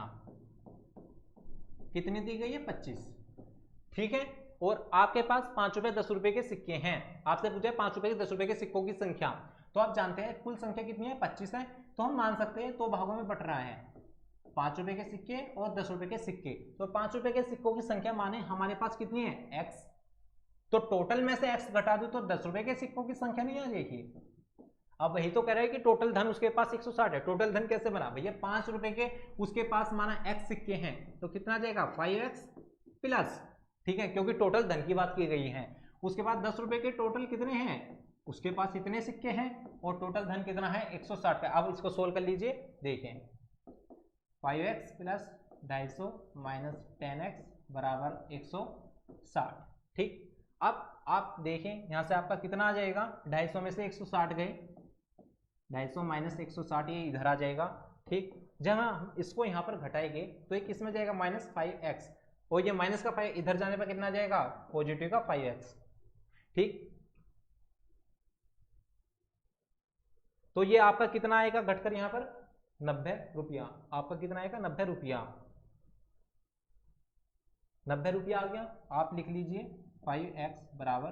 कितनी दी गई है 25, ठीक है। और आपके पास 5 रुपए 10 रुपए के सिक्के हैं, आपसे पूछा 5 रुपए 10 रुपए के सिक्कों की संख्या, तो आप जानते हैं कुल संख्या कितनी है 25 है, तो हम मान सकते हैं 2 भागों में बट रहा है, 5 रुपए के सिक्के और 10 रुपए के सिक्के। तो 5 रुपए के सिक्कों की संख्या माने हमारे पास कितनी है x, तो टोटल में से x घटा दूं तो 10 रुपए के सिक्कों की संख्या नहीं आ जाएगी। अब वही तो कह रहा है कि टोटल धन उसके पास 160 है, टोटल धन कैसे बना भैया, 5 रुपए के उसके पास माना x सिक्के हैं, तो कितना जाएगा 5x प्लस, ठीक है, क्योंकि टोटल धन की बात की गई है। उसके बाद 10 रुपए के टोटल कितने हैं, उसके पास इतने सिक्के हैं और टोटल धन कितना है 160 का। अब इसको सोल्व कर लीजिए, देखें 5x प्लस 250 माइनस 10x बराबर 160, ठीक। अब आप देखें यहां से आपका कितना आ जाएगा, 250 में से 160 गए, 250 माइनस 160 ये इधर आ जाएगा, ठीक। जब हम इसको यहां पर घटाएंगे तो ये किस में जाएगा -5x, और ये माइनस का 5 इधर जाने पर कितना जाएगा पॉजिटिव का 5x, ठीक। तो ये आपका कितना आएगा घटकर यहां पर 90 रुपया, आपका कितना आएगा 90 रुपया, 90 रुपया आ गया। आप लिख लीजिए 5x बराबर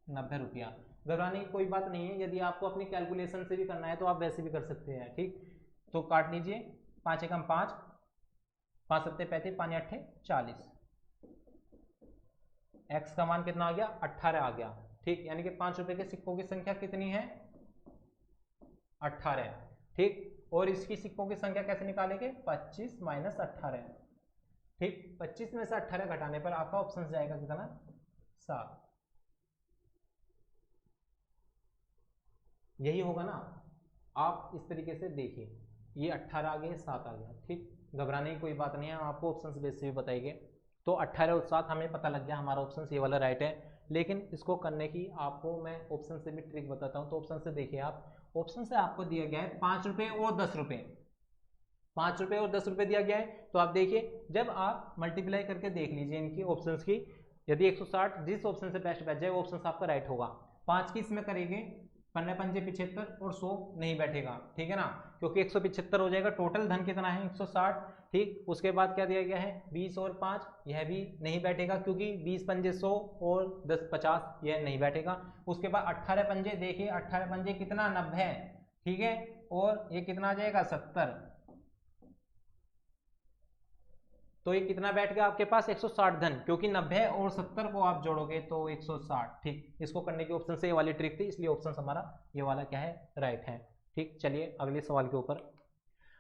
90 रुपया। घबराने की कोई बात नहीं है, यदि आपको अपनी कैलकुलेशन से भी करना है तो आप वैसे भी कर सकते हैं। ठीक, तो काट लीजिए, 5 एकम 5, 5 सत्ते 35, 5 अट्ठे 40, एक्स का मान कितना आ गया 18 आ गया। ठीक, यानी कि 5 रुपए के सिक्कों की संख्या कितनी है 18। ठीक, और इसकी सिक्कों की संख्या कैसे निकालेंगे 25 माइनस 18। ठीक, 25 में से 18 घटाने पर आपका ऑप्शन जाएगा कितना 7। यही होगा ना, आप इस तरीके से देखिए, ये 18 आ गया 7 आ गया। ठीक, घबराने की कोई बात नहीं है, हम आपको ऑप्शन बेस से भी बताएंगे। तो 18 और 7 हमें पता लग गया, हमारा ऑप्शन ये वाला राइट है। लेकिन इसको करने की आपको मैं ऑप्शन से भी ट्रिक बताता हूँ। तो ऑप्शन से देखिए आप, ऑप्शन से आपको दिया गया है 5 रुपये और 10 रुपये, 5 रुपये और 10 रुपये दिया गया है। तो आप देखिए, जब आप मल्टीप्लाई करके देख लीजिए इनकी ऑप्शंस की, यदि 160 जिस ऑप्शन से बेस्ट बैठ जाए वो ऑप्शन आपका राइट होगा। 5 की इसमें करेंगे 15 पंजे 75 और 100 नहीं बैठेगा, ठीक है ना, क्योंकि 175 हो जाएगा। टोटल धन कितना है 160। ठीक, उसके बाद क्या दिया गया है 20 और 5, यह भी नहीं बैठेगा क्योंकि 20 पंजे 100 और 10 50, यह नहीं बैठेगा। उसके बाद 18 पंजे, देखिए 18 पंजे कितना 90, ठीक है, और ये कितना आ जाएगा 70। तो ये कितना बैठ गया आपके पास 160 धन, क्योंकि 90 और 70 को आप जोड़ोगे तो 160। ठीक, इसको करने की ऑप्शन से ये वाली ट्रिक थी, इसलिए ऑप्शन हमारा ये वाला क्या है राइट है। ठीक, चलिए अगले सवाल के ऊपर।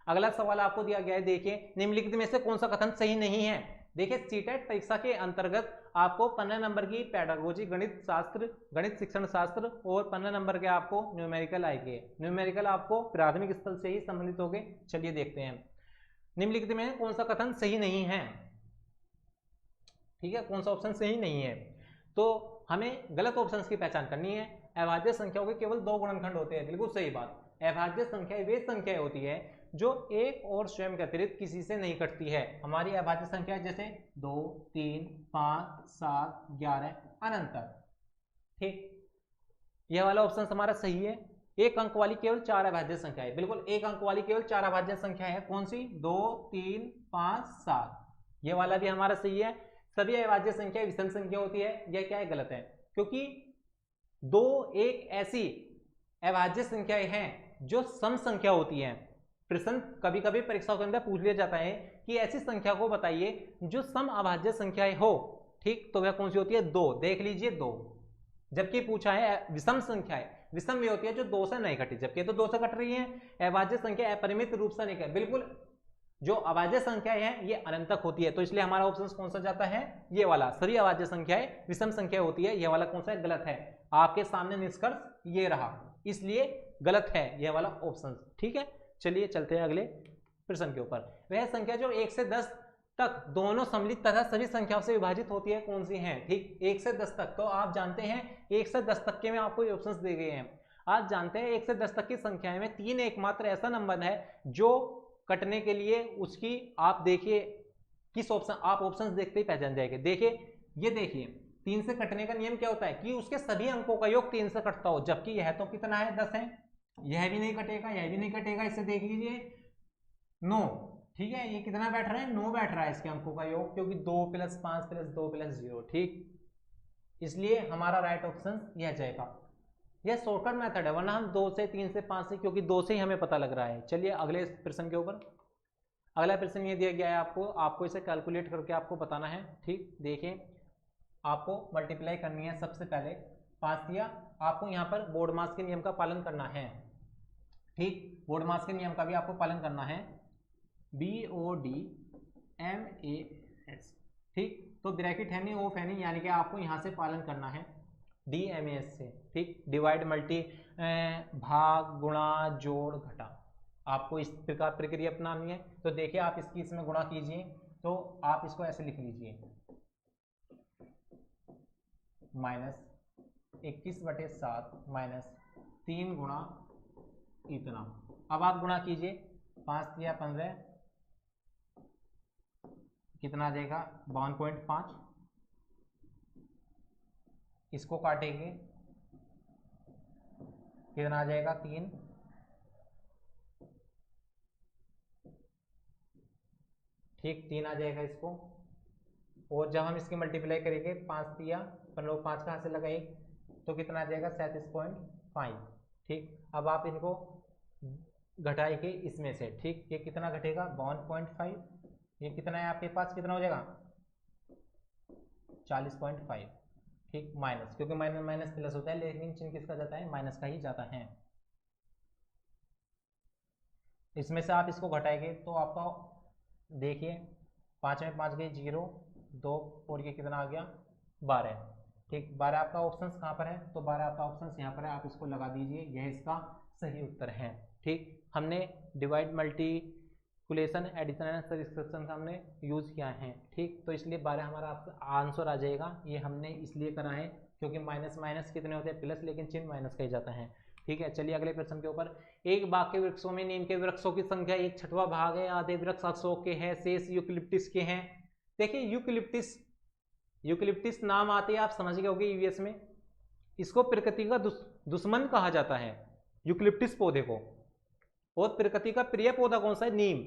अगला सवाल आपको दिया गया है, देखिए निम्नलिखित में से कौन सा कथन सही नहीं है। देखिए, सीटेट परीक्षा के अंतर्गत आपको 15 नंबर की पेडागोजी गणित शास्त्र, गणित शिक्षण शास्त्र और 15 नंबर के आपको न्यूमेरिकल आएंगे। न्यूमेरिकल आपको प्राथमिक स्तर से ही संबंधित होंगे। चलिए देखते हैं निम्नलिखित में कौन सा कथन सही नहीं है। ठीक है, कौन सा ऑप्शन सही नहीं है, तो हमें गलत ऑप्शन की पहचान करनी है। अभाज्य संख्याओं के केवल 2 गुणनखंड होते हैं, बिल्कुल सही बात। अभाज्य संख्याएं वे संख्याएं होती है जो एक और स्वयं के अतिरिक्त किसी से नहीं कटती है। हमारी अभाज्य संख्या जैसे 2 3 5 7 11 अनंत तक। ठीक, यह वाला ऑप्शन हमारा सही है। एक अंक वाली केवल 4 अभाज्य संख्या है, बिल्कुल एक अंक वाली केवल 4 अभाज्य संख्या है। कौन सी 2 3 5 7, ये वाला भी हमारा सही है। सभी अभाज्य संख्या विषम संख्या होती है, यह क्या है गलत है, क्योंकि 2 एक ऐसी अभाज्य संख्याएं हैं जो सम संख्या होती है। प्रश्न कभी कभी परीक्षाओं के अंदर पूछ लिया जाता है कि ऐसी संख्या को बताइए जो सम अभाज्य संख्याएं हो। ठीक, तो वह कौन सी होती है 2, देख लीजिए 2। जबकि पूछा है विषम संख्या है, विषम भी होती है जो 2 से नहीं घटी, जबकि तो 2 से घट रही है। अभाज्य संख्या अपरिमित रूप से नहीं, बिल्कुल जो अभाज्य संख्या है ये अनंत तक होती है। तो इसलिए हमारा ऑप्शन कौन सा जाता है ये वाला, सभी अभाज्य संख्याएं विषम संख्या होती है, ये वाला कौन सा है गलत है। आपके सामने निष्कर्ष ये रहा, इसलिए गलत है ये वाला ऑप्शन। ठीक है, चलिए चलते हैं अगले प्रश्न के ऊपर। वह संख्या जो 1 से 10 तक दोनों सम्मिलित तथा सभी संख्याओं से विभाजित होती है कौन सी है। ठीक, 1 से 10 तक, तो आप जानते हैं 1 से 10 तक के में आपको ऑप्शंस दे गए हैं। आप जानते हैं 1 से 10 तक की संख्याएं में 3 एकमात्र ऐसा नंबर है जो कटने के लिए उसकी, आप देखिए किस ऑप्शन, आप ऑप्शंस देखते ही पहचान जाएंगे। देखिए, ये देखिए 3 से कटने का नियम क्या होता है कि उसके सभी अंकों का योग 3 से कटता हो, जबकि यह तो कितना है 10 है, यह भी नहीं कटेगा, यह भी नहीं कटेगा। इसे देख लीजिए 9, ठीक है, ये कितना बैठ रहा है 9 बैठ रहा है इसके अंकों का योग, क्योंकि 2 + 5 + 2 + 0। ठीक, इसलिए हमारा राइट ऑप्शन यह जाएगा। यह शॉर्टकट मेथड है, वरना हम 2 से 3 से 5 से, क्योंकि 2 से ही हमें पता लग रहा है। चलिए अगले प्रश्न के ऊपर। अगला प्रश्न ये दिया गया है आपको इसे कैलकुलेट करके आपको बताना है। ठीक, देखिए आपको मल्टीप्लाई करनी है। सबसे पहले 5 दिया, आपको यहाँ पर बोर्ड मास के नियम का पालन करना है। ठीक, बोर्ड मास के नियम का भी आपको पालन करना है, BODMAS। ठीक, तो ब्रैकेट है नहीं, ऑफ है नहीं, यानी कि आपको यहाँ से पालन करना है DMAS से। ठीक, डिवाइड मल्टी भाग गुणा जोड़ घटा, आपको इस प्रकार प्रक्रिया अपनानी है। तो देखिए आप इसकी इसमें गुणा कीजिए, तो आप इसको ऐसे लिख लीजिए -21/7 -3 गुणा इतना। अब आप गुणा कीजिए, 5 × 15 कितना आ जाएगा 52.5। इसको काटेंगे कितना आ जाएगा 3। ठीक, 3 आ जाएगा इसको। और जब हम इसकी मल्टीप्लाई करेंगे 5 × 3 = 15, 5 कहाँ से लगा 1, तो कितना आ जाएगा 37.5। ठीक, अब आप इनको घटाएंगे इसमें से, ठीक, ये कितना घटेगा 52.5, ये कितना है आपके पास, कितना हो जाएगा 40.5। ठीक, माइनस, क्योंकि माइनस माइनस प्लस होता है, लेकिन चिन्ह किसका जाता है, माइनस का ही जाता है। इसमें से आप इसको घटाएंगे तो आपका देखिए 5 में 5 गए 0, 2 और ये कितना आ गया 12। ठीक, 12 आपका ऑप्शन कहाँ पर है, तो 12 आपका ऑप्शन यहाँ पर है, आप इसको लगा दीजिए, यह इसका सही उत्तर है। ठीक, हमने divide multiplication addition and subtraction का हमने यूज़ किया है। ठीक, तो इसलिए 12 हमारा आंसर आ जाएगा। ये हमने इसलिए करा है क्योंकि माइनस माइनस कितने होते हैं प्लस, लेकिन चिन्ह माइनस का ही जाता है। ठीक है, चलिए अगले प्रश्न के ऊपर। एक बाग के वृक्षों में नीम के वृक्षों की संख्या 1/6 भाग है, आधे वृक्ष अशोक के हैं, शेष यूकलिप्टिस के हैं। देखिए यूकलिप्टिस नाम आते ही आप समझ गए होंगे यूएस में, इसको प्रकृति का दुश्मन कहा जाता है यूकलिप्टिस पौधे को, और प्रकृति का प्रिय पौधा कौन सा है, नीम।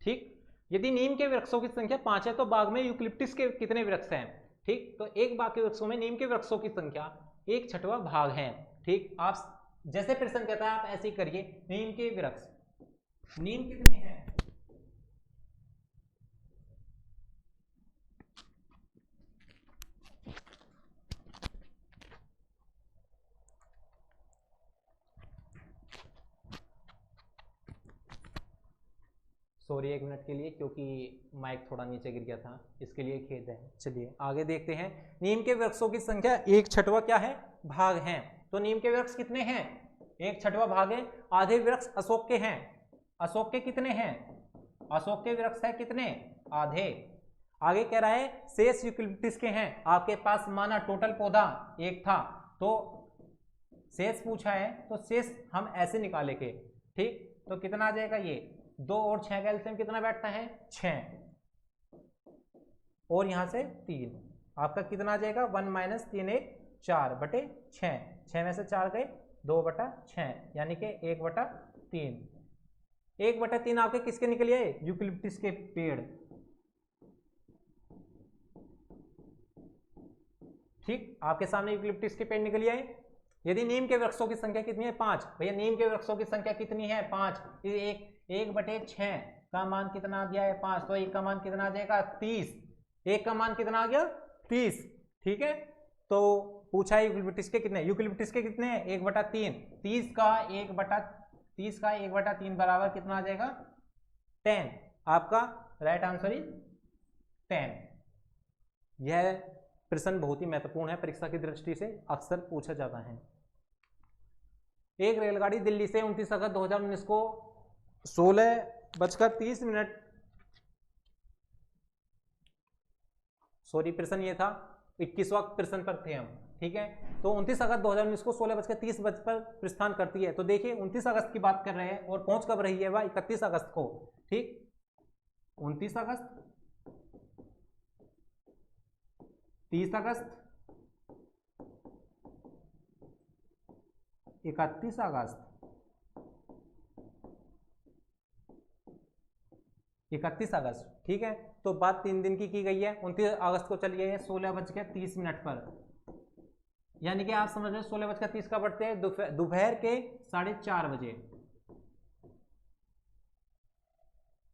ठीक, यदि नीम के वृक्षों की संख्या 5 है तो बाग में यूकलिप्टिस के कितने वृक्ष हैं। ठीक, तो एक बाग के वृक्षों में नीम के वृक्षों की संख्या 1/6 भाग है। ठीक, आप जैसे प्रश्न कहता है आप ऐसे ही करिए, नीम के वृक्ष, नीम कितने हैं, सॉरी 1 मिनट के लिए, क्योंकि माइक थोड़ा नीचे गिर गया था, इसके लिए खेद है। चलिए आगे देखते हैं। नीम के वृक्षों की संख्या 1/6 क्या है, भाग है। तो नीम के वृक्ष कितने हैं, 1/6 भाग है। आधे वृक्ष अशोक के हैं, अशोक के कितने हैं, अशोक के वृक्ष है कितने, आधे। आगे कह रहा है शेष यूकलिप्टिस के हैं। आपके पास माना टोटल पौधा 1 था, तो शेष पूछा है, तो शेष हम ऐसे निकालेंगे। ठीक, तो कितना आ जाएगा, ये 2 और 6 का एलसीएम कितना बैठता है 6, और यहां से 3, आपका कितना आ जाएगा 1 - 3 1 4/6, 6 में से 4 गए 2/6, यानी कि 1/3। 1/3 आपके किसके निकले आए, यूकलिप्टिस के पेड़। ठीक, आपके सामने यूकलिप्टिस के पेड़ निकल आए। यदि नीम के वृक्षों की संख्या कितनी है 5, भैया नीम के वृक्षों की संख्या कितनी है 5, 1/6 का मान कितना दिया है 5, तो 1 का मान कितना आ जाएगा 30, 1 का मान कितना आ गया 30। ठीक है, तो पूछा है यूकलिप्टिस के कितने, यूकलिप्टिस के कितने हैं 1/3, 30 का 1/3 बराबर कितना आ जाएगा 10। आपका राइट आंसर इज 10। यह प्रश्न बहुत ही महत्वपूर्ण है, परीक्षा की दृष्टि से अक्सर पूछा जाता है। एक रेलगाड़ी दिल्ली से 29 अगस्त 2019 को 16:30, सॉरी प्रश्न ये था 21वां प्रश्न पर थे हम। ठीक है, तो 29 अगस्त 2019 को 16:30 पर प्रस्थान करती है। तो देखिए 29 अगस्त की बात कर रहे हैं और पहुंच कब रही है वह 31 अगस्त को। ठीक, 29 अगस्त, 30 अगस्त, 31 अगस्त, 31 अगस्त। ठीक है, तो बात 3 दिन की गई है। 29 अगस्त को चली गई है 16:30 पर, यानी कि आप समझ रहे 16:30 का बढ़ते हैं दोपहर के 4:30 बजे।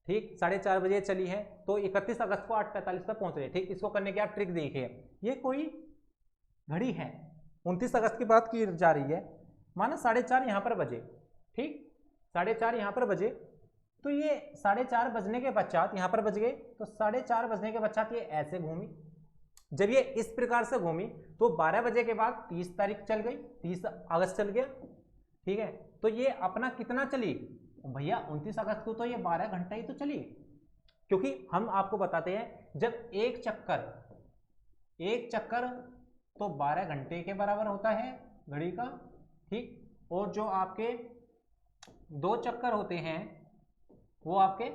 ठीक, 4:30 बजे चली है, तो 31 अगस्त को 8:45 पर पहुंच रहे। ठीक, इसको करने की आप ट्रिक देखिए, ये कोई घड़ी है, 29 अगस्त की बात की जा रही है, माना 4:30 यहाँ पर बजे। ठीक, 4:30 यहाँ पर बजे, तो ये 4:30 बजने के पश्चात यहाँ पर बज गए, तो 4:30 बजने के पश्चात ये ऐसे घूमी। जब ये इस प्रकार से घूमी तो 12 बजे के बाद 30 तारीख चल गई, 30 अगस्त चल गया। ठीक है, तो ये अपना कितना चली भैया 29 अगस्त को, तो ये 12 घंटा ही तो चली, क्योंकि हम आपको बताते हैं जब एक चक्कर तो 12 घंटे के बराबर होता है घड़ी का। ठीक, और जो आपके 2 चक्कर होते हैं वो आपके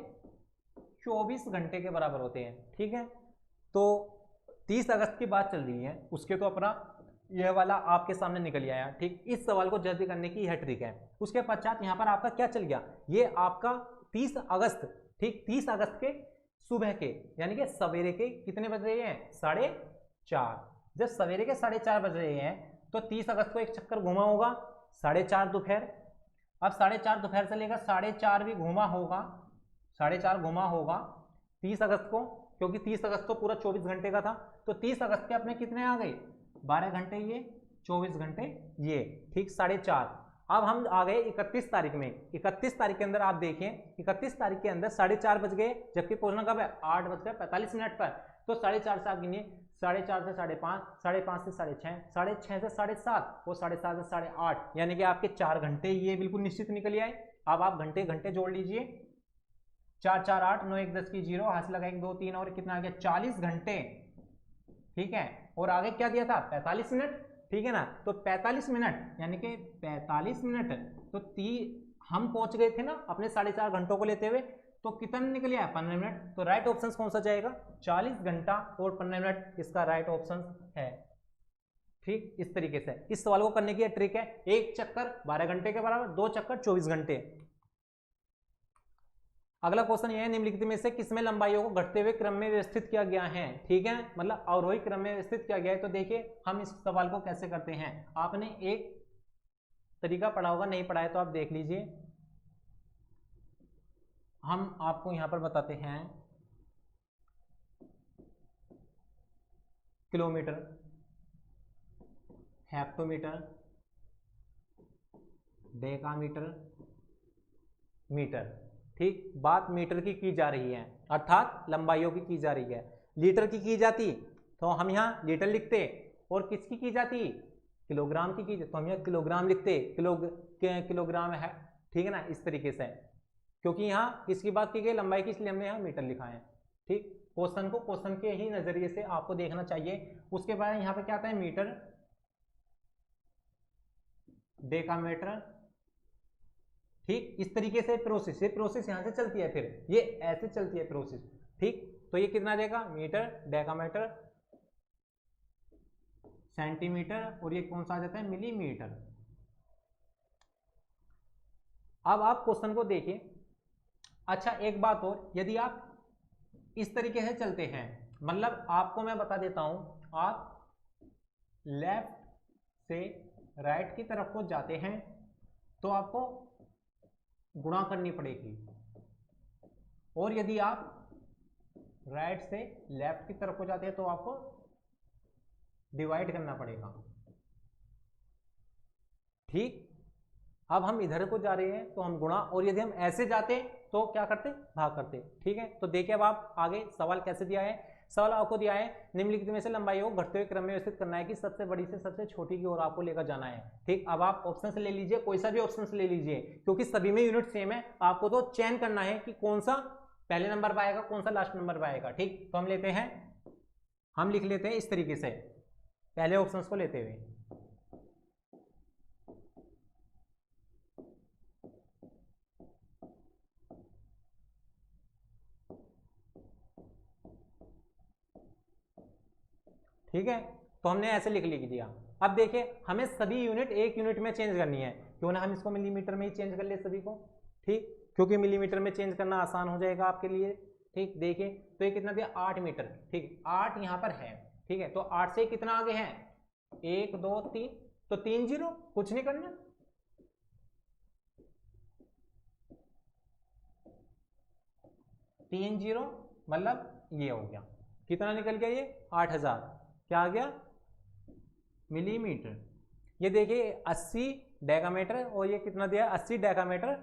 24 घंटे के बराबर होते हैं। ठीक है, तो 30 अगस्त की बात चल रही है, उसके तो अपना यह वाला आपके सामने निकल आया। ठीक, इस सवाल को जल्दी करने की यह ट्रिक है। उसके पश्चात यहाँ पर आपका क्या चल गया, ये आपका 30 अगस्त। ठीक, 30 अगस्त के सुबह के, यानी कि सवेरे के कितने बज रहे हैं 4:30। जब सवेरे के 4:30 बज रहे हैं तो 30 अगस्त को एक चक्कर घूमा होगा 4:30 दोपहर। अब 4:30 दोपहर से लेकर 4:30 भी घूमा होगा, 4:30 घूमा होगा 30 अगस्त को, क्योंकि 30 अगस्त तो पूरा 24 घंटे का था। तो 30 अगस्त के अपने कितने आ गए, 12 घंटे ये, 24 घंटे ये, ठीक 4:30। अब हम आ गए 31 तारीख में। 31 तारीख के अंदर आप देखें, 31 तारीख के अंदर 4:30 बज गए, जबकि पहुंचना कब है, 8:45 पर। तो 4:30 से आप गिनिए, 4:30 से 5:30, 5:30 से 6:30, 6:30 से 7:30 और 7:30 से 8:30, यानी कि आपके 4 घंटे ये बिल्कुल निश्चित निकल आए। अब आप घंटे घंटे जोड़ लीजिए, 4 4 8 9 1 10 की 0, हाथ लगा 1 2 3 और कितना आ गया 40 घंटे, ठीक है। और आगे क्या दिया था 45 मिनट, ठीक है ना। तो 45 मिनट यानी कि 45 मिनट, तो हम पहुंच गए थे ना अपने 4.5 घंटों को लेते हुए, तो कितना निकल आया 15 मिनट। तो राइट ऑप्शन कौन सा जाएगा, 40 घंटा और 15 मिनट इसका राइट ऑप्शन है, ठीक। इस तरीके से इस सवाल को करने की ट्रिक है, एक चक्कर 12 घंटे के बराबर, 2 चक्कर 24 घंटे। अगला क्वेश्चन यह है, निम्नलिखित में से किसमें लंबाइयों को घटते हुए क्रम में व्यवस्थित किया गया है, ठीक है, मतलब अवरोही क्रम में व्यवस्थित किया गया है। तो देखिए हम इस सवाल को कैसे करते हैं, आपने एक तरीका पढ़ा होगा, नहीं पढ़ा है तो आप देख लीजिए। हम आपको यहां पर बताते हैं किलोमीटर, हेक्टोमीटर, डेकामीटर, मीटर, ठीक। बात मीटर की जा रही है, अर्थात लंबाइयों की जा रही है। लीटर की जाती तो हम यहाँ लीटर लिखते, और किसकी की जाती, किलोग्राम की तो हम यहाँ किलोग्राम लिखते, किलोग्राम है, ठीक है ना। इस तरीके से, क्योंकि यहाँ किसकी बात की गई, लंबाई की, इसलिए हमने यहाँ मीटर लिखा है, ठीक। क्वेश्चन को क्वेश्चन के ही नजरिए से आपको देखना चाहिए। उसके बाद यहाँ पे क्या आता है, मीटर, डेकामीटर, ठीक। इस तरीके से प्रोसेस, ये प्रोसेस यहां से चलती है, फिर ये ऐसे चलती है प्रोसेस, ठीक। तो ये कितना देगा, मीटर, डेकामीटर, सेंटीमीटर, और ये कौन सा आ जाता है, मिलीमीटर। अब आप क्वेश्चन को देखिए। अच्छा एक बात और, यदि आप इस तरीके से चलते हैं, मतलब आपको मैं बता देता हूं, आप लेफ्ट से राइट की तरफ को जाते हैं तो आपको गुणा करनी पड़ेगी, और यदि आप राइट से लेफ्ट की तरफ को जाते हैं तो आपको डिवाइड करना पड़ेगा, ठीक। अब हम इधर को जा रहे हैं तो हम गुणा, और यदि हम ऐसे जाते तो क्या करते, भाग करते, ठीक है। तो देखिए अब आप आगे सवाल कैसे दिया है। सवाल आपको दिया है, निम्नलिखित में से लंबाई को घटते हुए क्रम में व्यवस्थित करना है कि सबसे बड़ी से सबसे छोटी की ओर आपको लेकर जाना है, ठीक। अब आप ऑप्शन से ले लीजिए, कोई सा भी ऑप्शन से ले लीजिए, क्योंकि सभी में यूनिट सेम है, आपको तो चयन करना है कि कौन सा पहले नंबर पर आएगा, कौन सा लास्ट नंबर पर आएगा, ठीक। तो हम लेते हैं, हम लिख लेते हैं इस तरीके से, पहले ऑप्शन को लेते हुए, ठीक है। तो हमने ऐसे लिख दिया। अब देखिए हमें सभी यूनिट एक यूनिट में चेंज करनी है, क्यों ना हम इसको मिलीमीटर में ही चेंज कर ले सभी को, ठीक, क्योंकि मिलीमीटर में चेंज करना आसान हो जाएगा आपके लिए, ठीक। देखिए तो ये कितना दिया, 8 मीटर, ठीक, 8 यहाँ पर है, ठीक है। तो 8 से कितना आगे है, 1 2 3, तो 3 0, कुछ नहीं करना, 3 0 मतलब ये हो गया, कितना निकल गया ये 8000, क्या आ गया, मिलीमीटर। ये देखिए 80 डेकामीटर, और ये कितना दिया 80 डेकामीटर,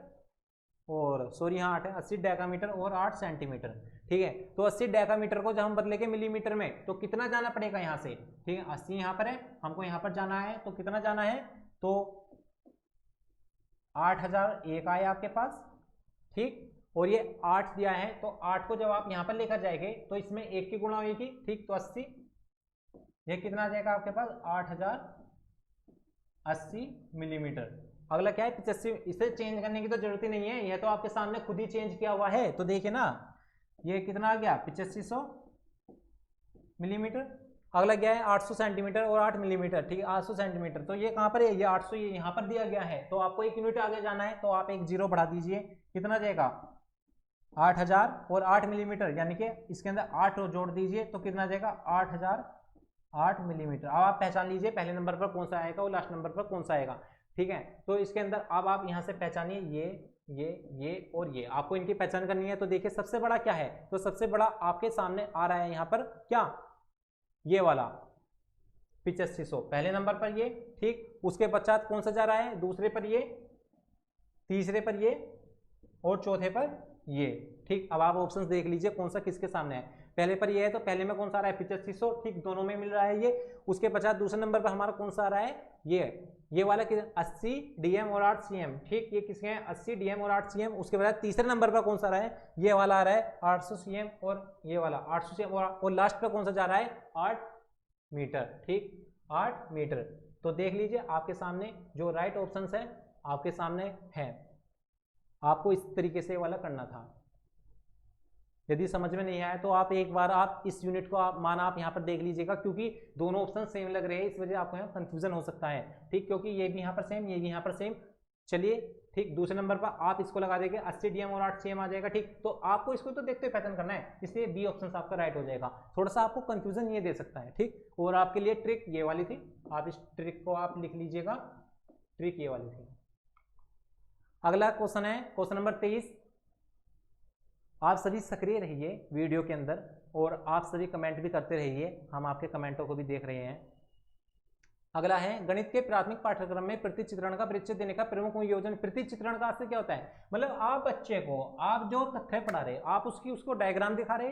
और सॉरी यहाँ 8 है, 80 डेकामीटर और 8 सेंटीमीटर, ठीक है। तो 80 डेकामीटर को जब हम बदलेंगे मिलीमीटर में तो कितना जाना पड़ेगा यहाँ से, ठीक है। 80 यहाँ पर है, हमको यहाँ पर जाना है, तो कितना जाना है, तो 8001 आया आपके पास, ठीक। और ये 8 दिया है, तो 8 को जब आप यहाँ पर लेकर जाएंगे तो इसमें 1 की गुणा होगी, ठीक। तो 80, ये कितना आ जाएगा आपके पास, 8080 मिलीमीटर। अगला क्या है 85, इसे चेंज करने की तो जरूरत ही नहीं है, यह तो आपके सामने खुद ही चेंज किया हुआ है। तो देखिए ना ये कितना आ गया 8500 मिलीमीटर। अगला क्या है 800 सेंटीमीटर और 8 मिलीमीटर, ठीक है, 800 सेंटीमीटर। तो ये कहाँ पर है, ये 800 ये यहाँ पर दिया गया है, तो आपको 1 यूनिट आगे जाना है, तो आप एक 0 बढ़ा दीजिए, कितना जाएगा 8000 और 8 मिलीमीटर, यानी कि इसके अंदर 8 जोड़ दीजिए, तो कितना जाएगा 8 मिलीमीटर। अब आप पहचान लीजिए पहले नंबर पर कौन सा आएगा और लास्ट नंबर पर कौन सा आएगा, ठीक है। तो इसके अंदर अब आप यहाँ से पहचानिए ये और ये, आपको इनकी पहचान करनी है। तो देखिए सबसे बड़ा क्या है, तो सबसे बड़ा आपके सामने आ रहा है यहाँ पर क्या, ये वाला 8500 पहले नंबर पर ये, ठीक। उसके पश्चात कौन सा जा रहा है, दूसरे पर ये, तीसरे पर ये और चौथे पर ये, ठीक। अब आप ऑप्शंस देख लीजिए कौन सा किसके सामने है। पहले पर ये है तो पहले में कौन सा आ रहा है 8500, ठीक, दोनों में मिल रहा है ये। उसके पश्चात दूसरे नंबर पर हमारा कौन सा आ रहा है, ये वाला 80 DM और 8 CM, ठीक। ये किसके हैं 80 DM और 8 CM। उसके बाद तीसरे नंबर पर कौन सा आ रहा है, ये वाला आ रहा है 800 CM और ये वाला 800 CM और लास्ट पर कौन सा जा रहा है 8 मीटर, ठीक, 8 मीटर। तो देख लीजिए आपके सामने जो राइट ऑप्शन है आपके सामने है। आपको इस तरीके से वाला करना था। यदि समझ में नहीं आया तो आप एक बार आप इस यूनिट को आप मान आप यहाँ पर देख लीजिएगा, क्योंकि दोनों ऑप्शन सेम लग रहे हैं, इस वजह आपको यहाँ कंफ्यूजन हो सकता है, ठीक। क्योंकि ये भी यहाँ पर सेम, ये भी यहाँ पर सेम। चलिए ठीक, दूसरे नंबर पर आप इसको लगा देंगे 80 DM और 8 CM आ जाएगा, ठीक। तो आपको इसको तो देखते हुए पैटर्न करना है, इसलिए बी ऑप्शन आपका राइट हो जाएगा। थोड़ा सा आपको कंफ्यूजन ये दे सकता है, ठीक। और आपके लिए ट्रिक ये वाली थी, आप इस ट्रिक को आप लिख लीजिएगा, ट्रिक ये वाली थी। अगला क्वेश्चन है क्वेश्चन नंबर 23। आप सभी सक्रिय रहिए वीडियो के अंदर और आप सभी कमेंट भी करते रहिए, हम आपके कमेंटों को भी देख रहे हैं। अगला है गणित के प्राथमिक पाठ्यक्रम में प्रतिचित्रण का परिचय देने का प्रमुख योजना। प्रतिचित्रण का अर्थ क्या होता है, मतलब आप बच्चे को आप जो तथ्य पढ़ा रहे आप उसको डायग्राम दिखा रहे,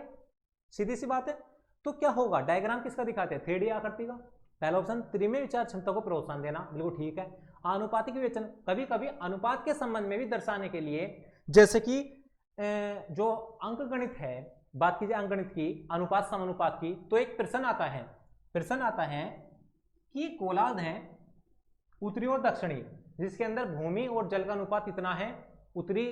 सीधी सी बात है। तो क्या होगा, डायग्राम किसका दिखाते हैं, 3D आकृति का। पहला ऑप्शन त्रिमेय विचार क्षमता को प्रोत्साहन देना, बिल्कुल ठीक है। आनुपातिक विवेचन, कभी कभी अनुपात के संबंध में भी दर्शाने के लिए, जैसे कि जो अंक गणित है, बात कीजिए अंक गणित की, अनुपात समानुपात की, तो एक प्रश्न आता है कि गोलार्ध है उत्तरी और दक्षिणी, जिसके अंदर भूमि और जल का अनुपात इतना है उत्तरी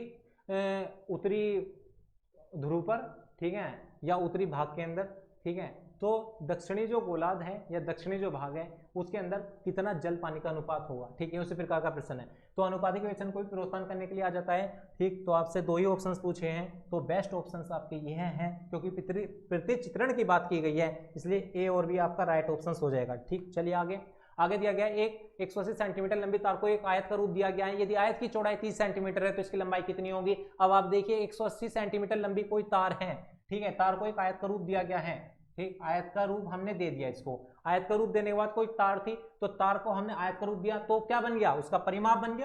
ध्रुव पर, ठीक है, या उत्तरी भाग के अंदर, ठीक है। तो दक्षिणी जो गोलार्ध है या दक्षिणी जो भाग है उसके अंदर कितना जल पानी का अनुपात होगा, ठीक है, उसी प्रकार का प्रश्न है। तो अनुपातिक विवेचन को भी प्रोत्साहन करने के लिए आ जाता है, ठीक। तो आपसे 2 ही ऑप्शंस पूछे हैं, तो बेस्ट ऑप्शंस आपके ये हैं, क्योंकि प्रतिचित्रण की बात की गई है, इसलिए ए और बी आपका राइट ऑप्शंस हो जाएगा, ठीक। चलिए आगे दिया गया एक 180 सेंटीमीटर लंबी तार को एक आयत का रूप दिया गया है। यदि आयत की चौड़ाई 30 सेंटीमीटर है तो इसकी लंबाई कितनी होगी। अब आप देखिए 180 सेंटीमीटर लंबी कोई तार है, ठीक है, तार को एक आयत का रूप दिया गया है, ठीक। आयत का रूप हमने दे दिया इसको, आयत का रूप देने के बाद कोई तार थी तो तार को हमने आयत का रूप दिया, तो क्या बन गया, उसका परिमाप बन